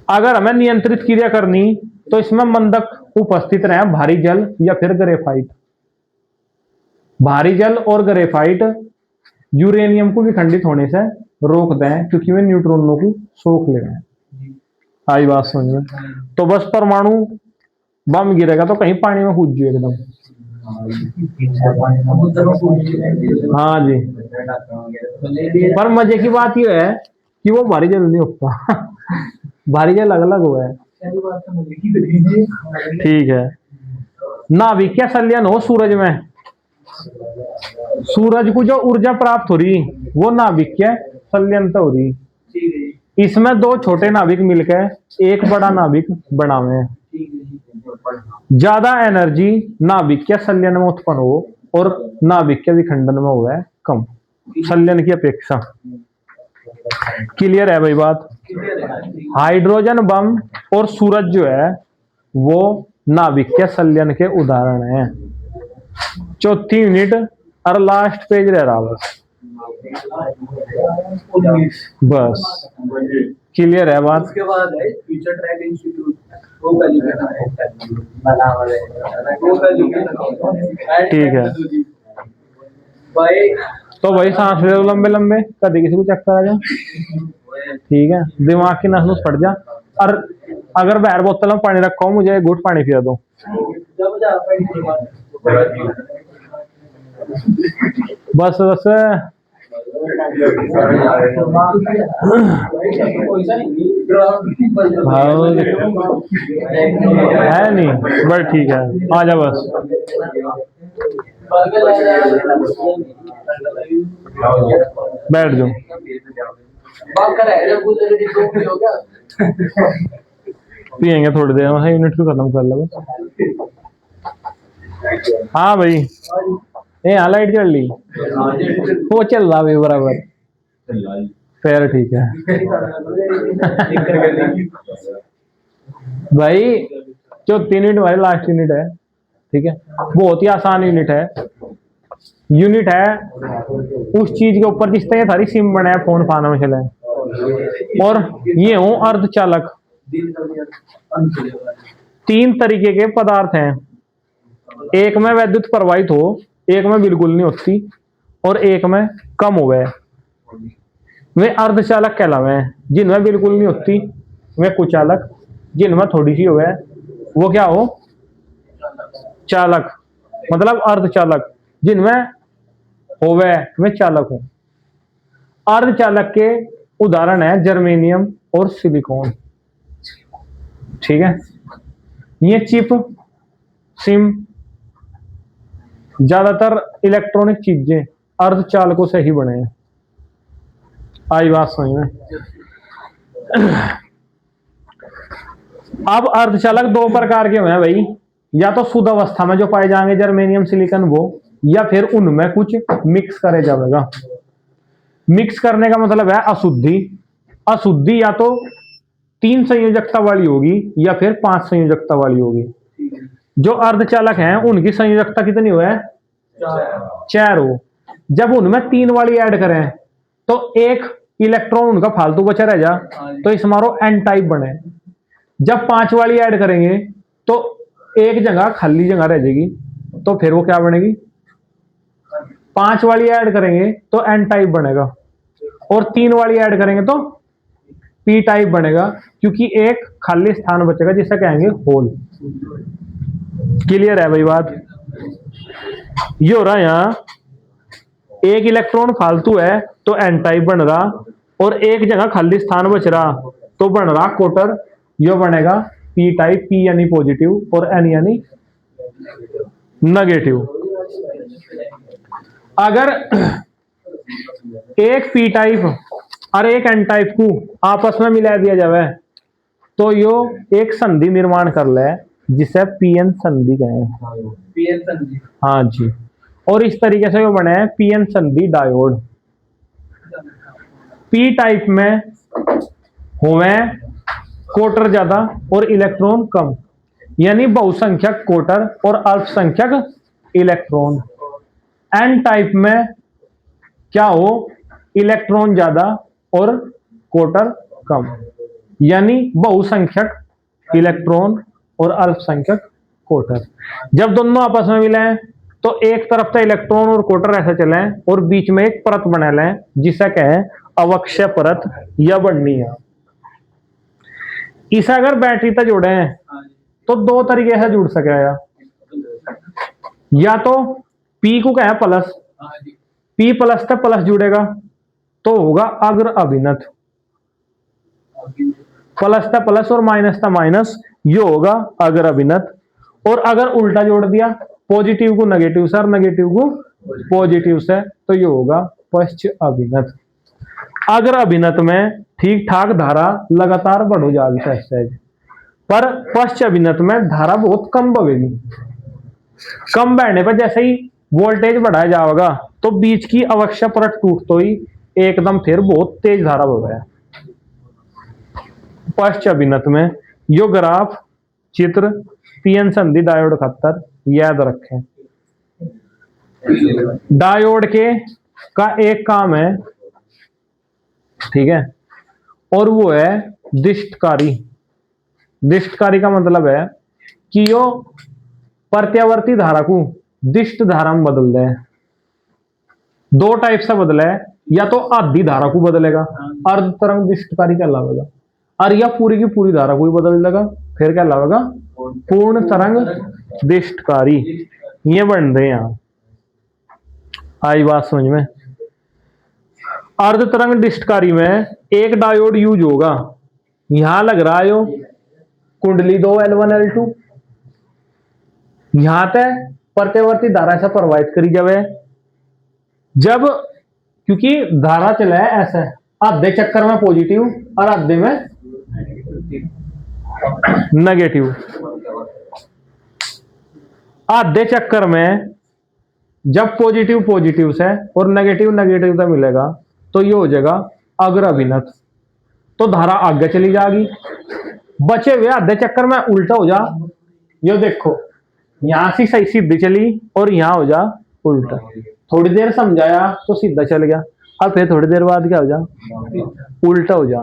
अगर हमें नियंत्रित क्रिया करनी तो इसमें मंदक उपस्थित रहे भारी जल या फिर ग्रेफाइट। भारी जल और ग्रेफाइट यूरेनियम को विखंडित होने से रोक दें क्योंकि वे न्यूट्रॉनों को सोख ले रहे हैं। आई बात समझ में? तो बस परमाणु बम गिरेगा तो कहीं पानी में कूद जाए एकदम। हाँ जी, पर मजे की बात यह है कि वो भारी जल नहीं उठता भारी जल अलग अलग हुआ है। ठीक है। नाभिकीय संलयन हो सूरज में, सूरज को जो ऊर्जा प्राप्त हो रही वो नाभिकीय संलयन हो रही। इसमें दो छोटे नाभिक मिलकर एक बड़ा नाभिक बनावे हैं। ज्यादा एनर्जी नाभिकीय संलयन में उत्पन्न हो और नाभिकीय विखंडन में हुआ है कम संलयन की अपेक्षा। क्लियर है भाई बात? हाइड्रोजन बम और सूरज जो है वो नाभिकीय संलयन के उदाहरण हैं। चौथी यूनिट और लास्ट पेज रह रहा बस क्लियर है बात? उसके बाद है फ्यूचर ट्रैक इंस्टीट्यूट, ठीक है। भाई तो भाई सांस ले लंबे लंबे, कभी किसी को चक्कर आ जा, ठीक है, दिमाग की नस नुस फट जा। और अगर बाहर बोतल में पानी रखा हो मुझे एक घूंट पानी पिला दो। बस बस है नहीं, बस ठीक है, आ जा बस। बैठ जाओ। पियेंगे थोड़ी देर में, यूनिट को खत्म कर लो। हाँ भाई, यहाँ लाइट चल रही, वो चल रहा भाई बराबर, फिर ठीक है भाई। जो 3 यूनिट हमारी लास्ट यूनिट है, ठीक है, बहुत ही आसान यूनिट है। यूनिट है उस चीज के ऊपर जिस तरह सारी सिम बना है फोन फान में चले, और ये हूं अर्धचालक। 3 तरीके के पदार्थ हैं, एक में विद्युत प्रवाहित हो, एक में बिल्कुल नहीं होती और एक में कम हो गए, वे अर्धचालक कहलावे हैं। जिनमें बिल्कुल नहीं होती वे कुचालक, जिनमें थोड़ी सी हो गए वो क्या हो? चालक, मतलब अर्धचालक। जिनमें होवे वे चालक हो। अर्धचालक के उदाहरण है जर्मेनियम और सिलिकॉन, ठीक है। ये चिप, सिम, ज्यादातर इलेक्ट्रॉनिक चीजें अर्धचालकों से ही बने हैं। आई बात समझ में? अब अर्धचालक 2 प्रकार के हुए हैं भाई, या तो शुद्ध अवस्था में जो पाए जाएंगे जर्मेनियम सिलिकॉन वो, या फिर उनमें कुछ मिक्स करे जाएगा। मिक्स करने का मतलब है अशुद्धि। अशुद्धि या तो 3 संयोजकता वाली होगी या फिर 5 संयोजकता वाली होगी। जो अर्धचालक हैं उनकी संयोजकता कितनी हो है? 4 हो। जब उनमें 3 वाली ऐड करें तो एक इलेक्ट्रॉन उनका फालतू बचा रह जा, तो इस मारो एन टाइप बने। जब 5 वाली ऐड करेंगे तो एक जगह खाली जगह रह जाएगी, तो फिर वो क्या बनेगी? 5 वाली ऐड करेंगे तो एन टाइप बनेगा, और 3 वाली ऐड करेंगे तो पी टाइप बनेगा, क्योंकि एक खाली स्थान बचेगा जिसे कहेंगे होल। क्लियर है भाई बात? ये हो रहा यहाँ, एक इलेक्ट्रॉन फालतू है तो एन टाइप बन रहा, और एक जगह खाली स्थान बच रहा तो बन रहा कोटर। यो बनेगा पी टाइप, पी यानी पॉजिटिव और एन यानी नेगेटिव। अगर एक पी टाइप और एक एन टाइप को आपस में मिला दिया जावे तो यो एक संधि निर्माण कर ले जिसे पीएन संधि कहें। पीएन संधि। हाँ जी, और इस तरीके से यो बने पीएन संधि डायोड। पी टाइप में होवे कोटर ज्यादा और इलेक्ट्रॉन कम, यानी बहुसंख्यक कोटर और अल्पसंख्यक इलेक्ट्रॉन। एन टाइप में क्या हो, इलेक्ट्रॉन ज्यादा और कोटर कम, यानी बहुसंख्यक इलेक्ट्रॉन और अल्पसंख्यक कोटर। जब दोनों आपस में मिले तो एक तरफ से इलेक्ट्रॉन और कोटर ऐसे चले और बीच में एक परत बना लें जिसे कहें अवक्षय परत या बंडीया। इसे अगर बैटरी तक जोड़े हैं तो दो तरीके से जुड़ सके, या तो पी को कहें प्लस, पी प्लस से प्लस जुड़ेगा तो होगा अग्र अभिनत, प्लस से प्लस और माइनस से माइनस, ये होगा अग्र अभिनत। और अगर उल्टा जोड़ दिया पॉजिटिव को नेगेटिव से और नेगेटिव को पॉजिटिव से तो ये होगा पश्च अभिनत। अग्र अभिनत में ठीक ठाक धारा लगातार बढ़ जाएगी सहज, पर पश्च अभिनत में धारा बहुत कम बढ़ेगी। कम बढ़ने पर जैसे ही वोल्टेज बढ़ाया जाएगा तो बीच की अवक्षय परत टूट तो ही एकदम फिर बहुत तेज धारा बढ़े। पश्च अभिनत में यो ग्राफ चित्र पीएन संधि डायोड खातर याद रखें। डायोड के का एक काम है, ठीक है, और वो है दिष्टकारी। दिष्टकारी का मतलब है कि यो प्रत्यावर्ती धारा को दिष्ट धारा में बदल दे। दो टाइप से बदले, या तो आधी धारा को बदलेगा अर्ध तरंग दिष्टकारी कहलावेगा, और या पूरी की पूरी धारा को ही बदल देगा फिर क्या लावेगा पूर्ण तरंग दिष्टकारी। ये बन रहे यहां, आई बात समझ में। अर्ध तरंग दिष्टकारी में एक डायोड यूज होगा, यहां लग रहा है यो कुंडली 2 L1 L2, यहां तक प्रत्यावर्ती धारा से प्रवाहित करी जावे। जब क्योंकि धारा चला है ऐसे आधे चक्कर में पॉजिटिव और आधे में नेगेटिव, आधे चक्कर में जब पॉजिटिव पॉजिटिव से और नेगेटिव नेगेटिव से मिलेगा तो ये हो जाएगा अग्र अभिनत, तो धारा आगे चली जाएगी। बचे हुए आधे चक्कर में उल्टा हो जा, ये देखो यहां से सही सीधी चली और यहां हो जा उल्टा। थोड़ी देर समझाया तो सीधा चल गया, अब फिर थोड़ी देर बाद क्या हो जा उल्टा हो जा।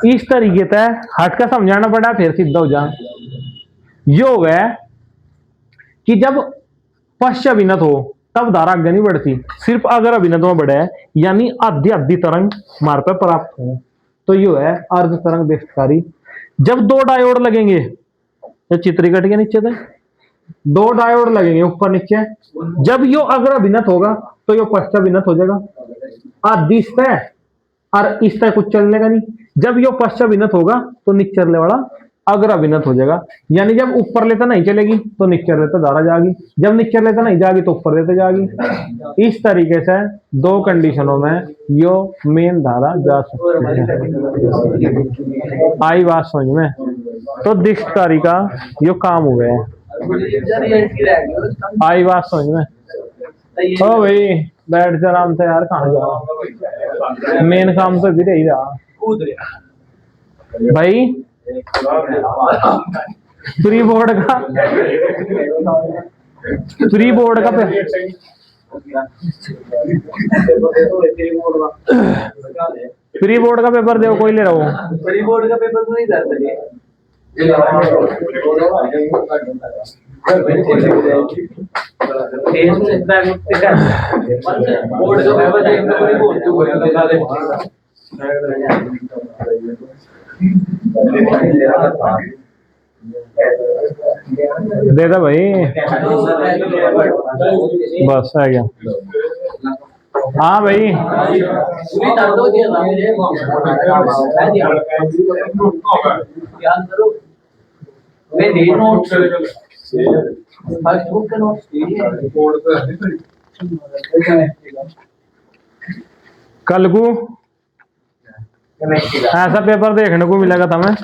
इस तरीके से हट का समझाना पड़ा फिर सीधा हो जा। योग है कि जब पश्च अभिनत हो तब धारा आगे नहीं बढ़ती, सिर्फ अगर अभिनत में बढ़े यानी आधी आधी तरंग मार पर प्राप्त हो तो ये है अर्ध तरंग दिष्टकारी। जब दो डायोड लगेंगे, तो चित्र कट के नीचे थे दो डायोड लगेंगे ऊपर नीचे, जब यो अग्र अभिनत होगा तो यो पश्च अभिनत हो जाएगा। आधी इस पे और इस पे कुछ चलने का नहीं। जब यो पश्च अभिनत होगा तो नीचे चलने वाला अग्र अभिनत हो जाएगा, यानी जब ऊपर लेता नहीं चलेगी तो नीचे लेता धारा जाएगी, जब नीचे लेता नहीं जाएगी तो ऊपर लेते जाएगी। इस तरीके से दो कंडीशनों में यो मेन धारा जा सकती है। आई बात समझ में। तो दिष्टकारी का यो काम हुआ है। आई बात समझ में। ओ भाई बैठ जा आराम से यार, कहाँ जा, मेन काम तो भी रही रहा भाई। प्री बोर्ड का प्री बोर्ड का पेपर दो, कोई ले रहा हूँ। प्री बोर्ड का पेपर तो नहीं जाता दे दो भाई, बस आ गया। हाँ भाई कल को ऐसा पेपर देखने को मिलेगा तुम्हें।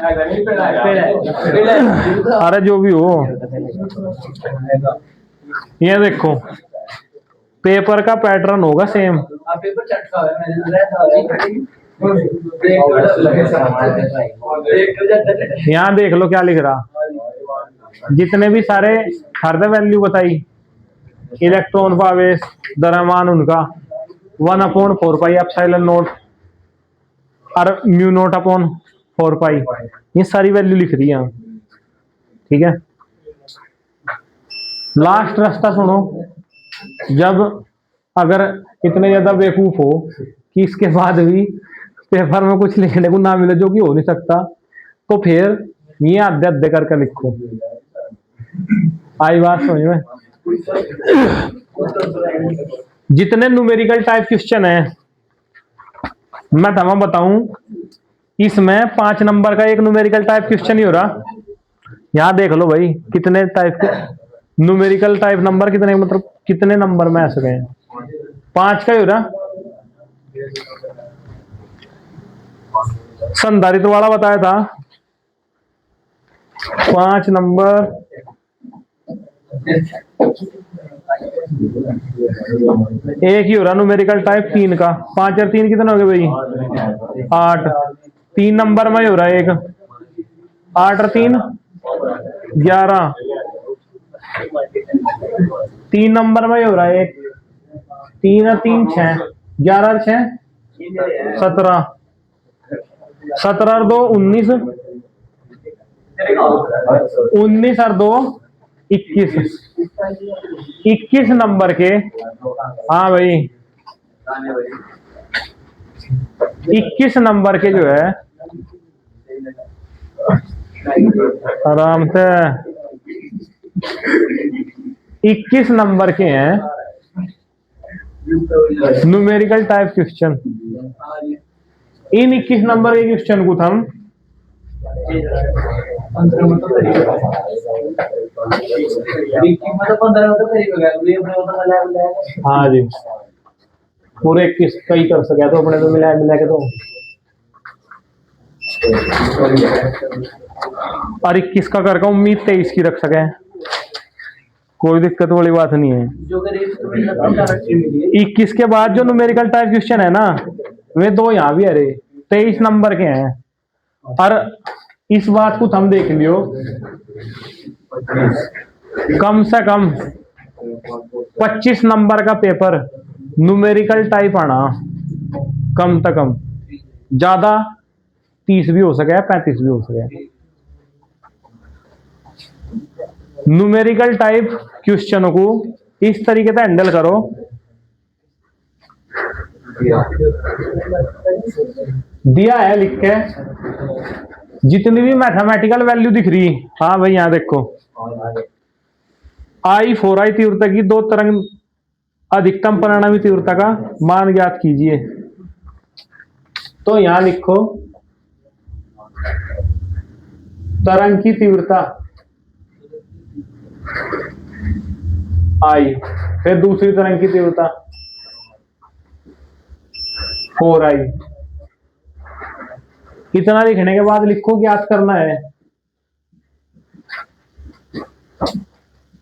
अरे जो भी हो, ये देखो पेपर का पैटर्न होगा सेम। यहाँ देख लो क्या लिख रहा, जितने भी सारे हर वैल्यू बताई, इलेक्ट्रॉन का आवेश, द्रव्यमान उनका 1/4 पाई एप्सिलॉन नॉट और म्यू नॉट अपॉन 4 पाई, ये सारी वैल्यू लिख रही है। ठीक है, लास्ट रास्ता सुनो, जब अगर इतने ज्यादा बेवकूफ हो कि इसके बाद भी पेपर में कुछ लिखने को ना मिले, जो कि हो नहीं सकता, तो फिर ये आधे आधे करके लिखो। आई बात समझ में? जितने न्यूमेरिकल टाइप क्वेश्चन है मैं तुम्हें बताऊं, इसमें 5 नंबर का एक न्यूमेरिकल टाइप क्वेश्चन ही हो रहा। यहां देख लो भाई कितने टाइप के न्यूमेरिकल टाइप नंबर, कितने मतलब कितने नंबर में आ सके हैं, 5 का ही हो रहा। संधारित्र वाला बताया था 5 नंबर, एक ही हो रहा न्यूमेरिकल टाइप 3 का। 5 और 3 कितने हो गए भाई? 8। 3 नंबर में ही हो रहा है एक, 8 और 3 11। 3 नंबर में ही हो रहा है एक, 3 और 3 6, 11 और 6 17, 17 और 2 19, 19 और 2 21। 21 नंबर के, हाँ भाई 21 नंबर के जो है, आराम से 21 नंबर के हैं न्यूमेरिकल टाइप क्वेश्चन। इन 21 नंबर के क्वेश्चन को हम हाँ जी पूरे 21 का ही कर सके तो अपने तो मिला मिला के तो, और 21 का करके उम्मीद 23 की रख सके, कोई दिक्कत वाली बात नहीं है। 21 के बाद जो न्यूमेरिकल टाइप क्वेश्चन है ना, वे 2 यहाँ भी अरे 23 नंबर के हैं। और इस बात को हम देख लियो, कम से कम 25 नंबर का पेपर न्यूमेरिकल टाइप आना, कम से कम, ज्यादा 30 भी हो सके 35 भी हो सके। न्यूमेरिकल टाइप क्वेश्चनों को इस तरीके से हैंडल करो, दिया है लिख के, जितनी भी मैथमेटिकल वैल्यू दिख रही, हाँ भाई यहां देखो, I4I तीव्रता की 2 तरंग अधिकतम परिणामी तीव्रता का मान ज्ञात कीजिए। तो यहां लिखो तरंग की तीव्रता I, फिर दूसरी तरंग की तीव्रता 4I। इतना लिखने के बाद लिखो ज्ञात करना है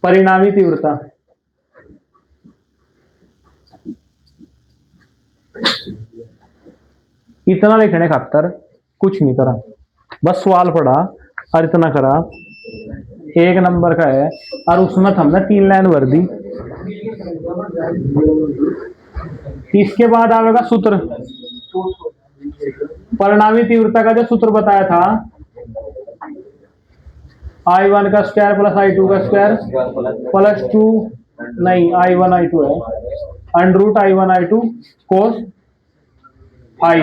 परिणामी तीव्रता। इतना लिखने खातर कुछ नहीं करा, बस सवाल पढ़ा और इतना करा, 1 नंबर का है और उसमें हमने 3 लाइन भर दी। इसके बाद आएगा सूत्र, परिणामी तीव्रता का जो सूत्र बताया था, I1 का स्क्वायर प्लस I2 का स्क्वायर प्लस 2, नहीं I1 I2 है, under I1 I2 cos I।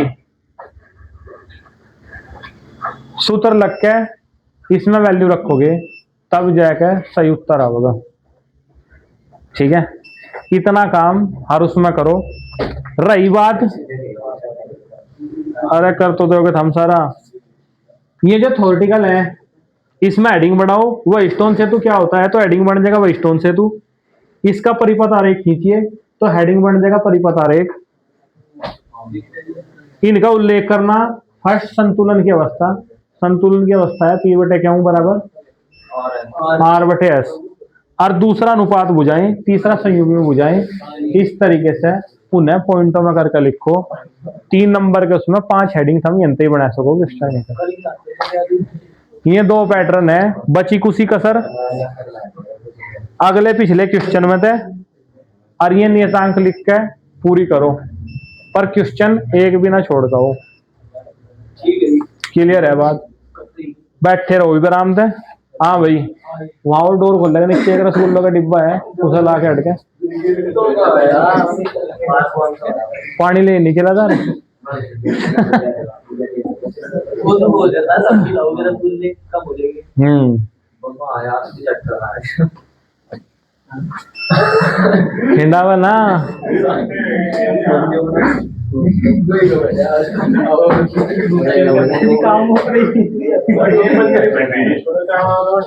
सूत्र लग के इसमें वैल्यू रखोगे तब जाकर सही उत्तर आएगा। ठीक है, इतना काम हर उसमें करो। रही बात, अरे कर तो दोगे हम सारा, ये जो थ्योरेटिकल है इसमें हेडिंग बढ़ाओ, वह स्टोन सेतु क्या होता है, तो हेडिंग बन जाएगा वह स्टोन सेतु। इसका परिपथ आरेख खींचिए, तो हेडिंग बन जाएगा परिपथ आरेख। इनका उल्लेख करना, फर्स्ट संतुलन की अवस्था, संतुलन की अवस्था है P/Q बराबर R/S, और दूसरा अनुपात बुझाएं, तीसरा संयुग्म बुझाएं। इस तरीके से उन्हें पॉइंटों में करके लिखो। 3 नंबर के उसमें 5 हेडिंग हम यंत्र ही बना सकोगे इस टाइम में। ये 2 पैटर्न है, बची कुछ कसर अगले पिछले क्वेश्चन में थे, और ये नियतांक लिख के पूरी करो, पर क्वेश्चन एक भी ना छोड़ दो। क्लियर है बात? बैठे रहो इधर आराम से। हाँ भाई, वहां और डोर खोल लेगा, नीचे एक रसगुल्लों का डिब्बा है, उसे ला के हट के पानी ले नहीं चला था। खिंडावा ना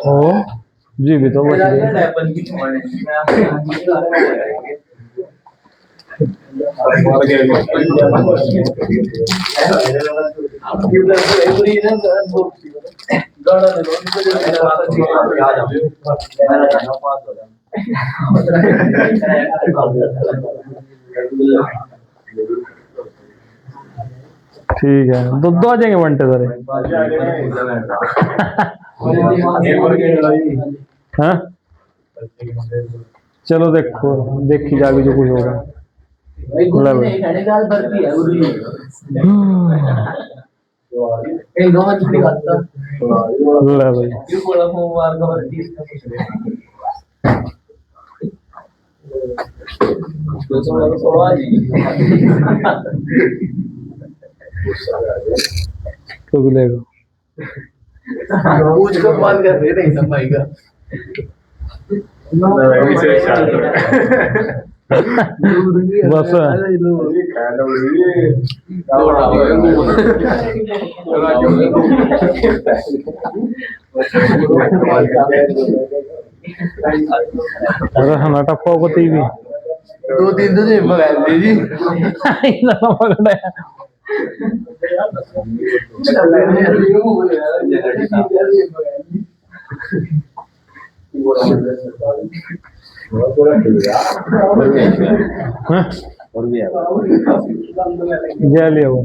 ओ जी भी तो ठीक है, दो आ जाएंगे बंटे सारे। हाँ चलो देखो, देखी जाएगी जो कुछ होगा। तो मिलेगा बस हनाटा पोगती भी 2-3 दिन बगैर जी पकड़ा जय लिया वो।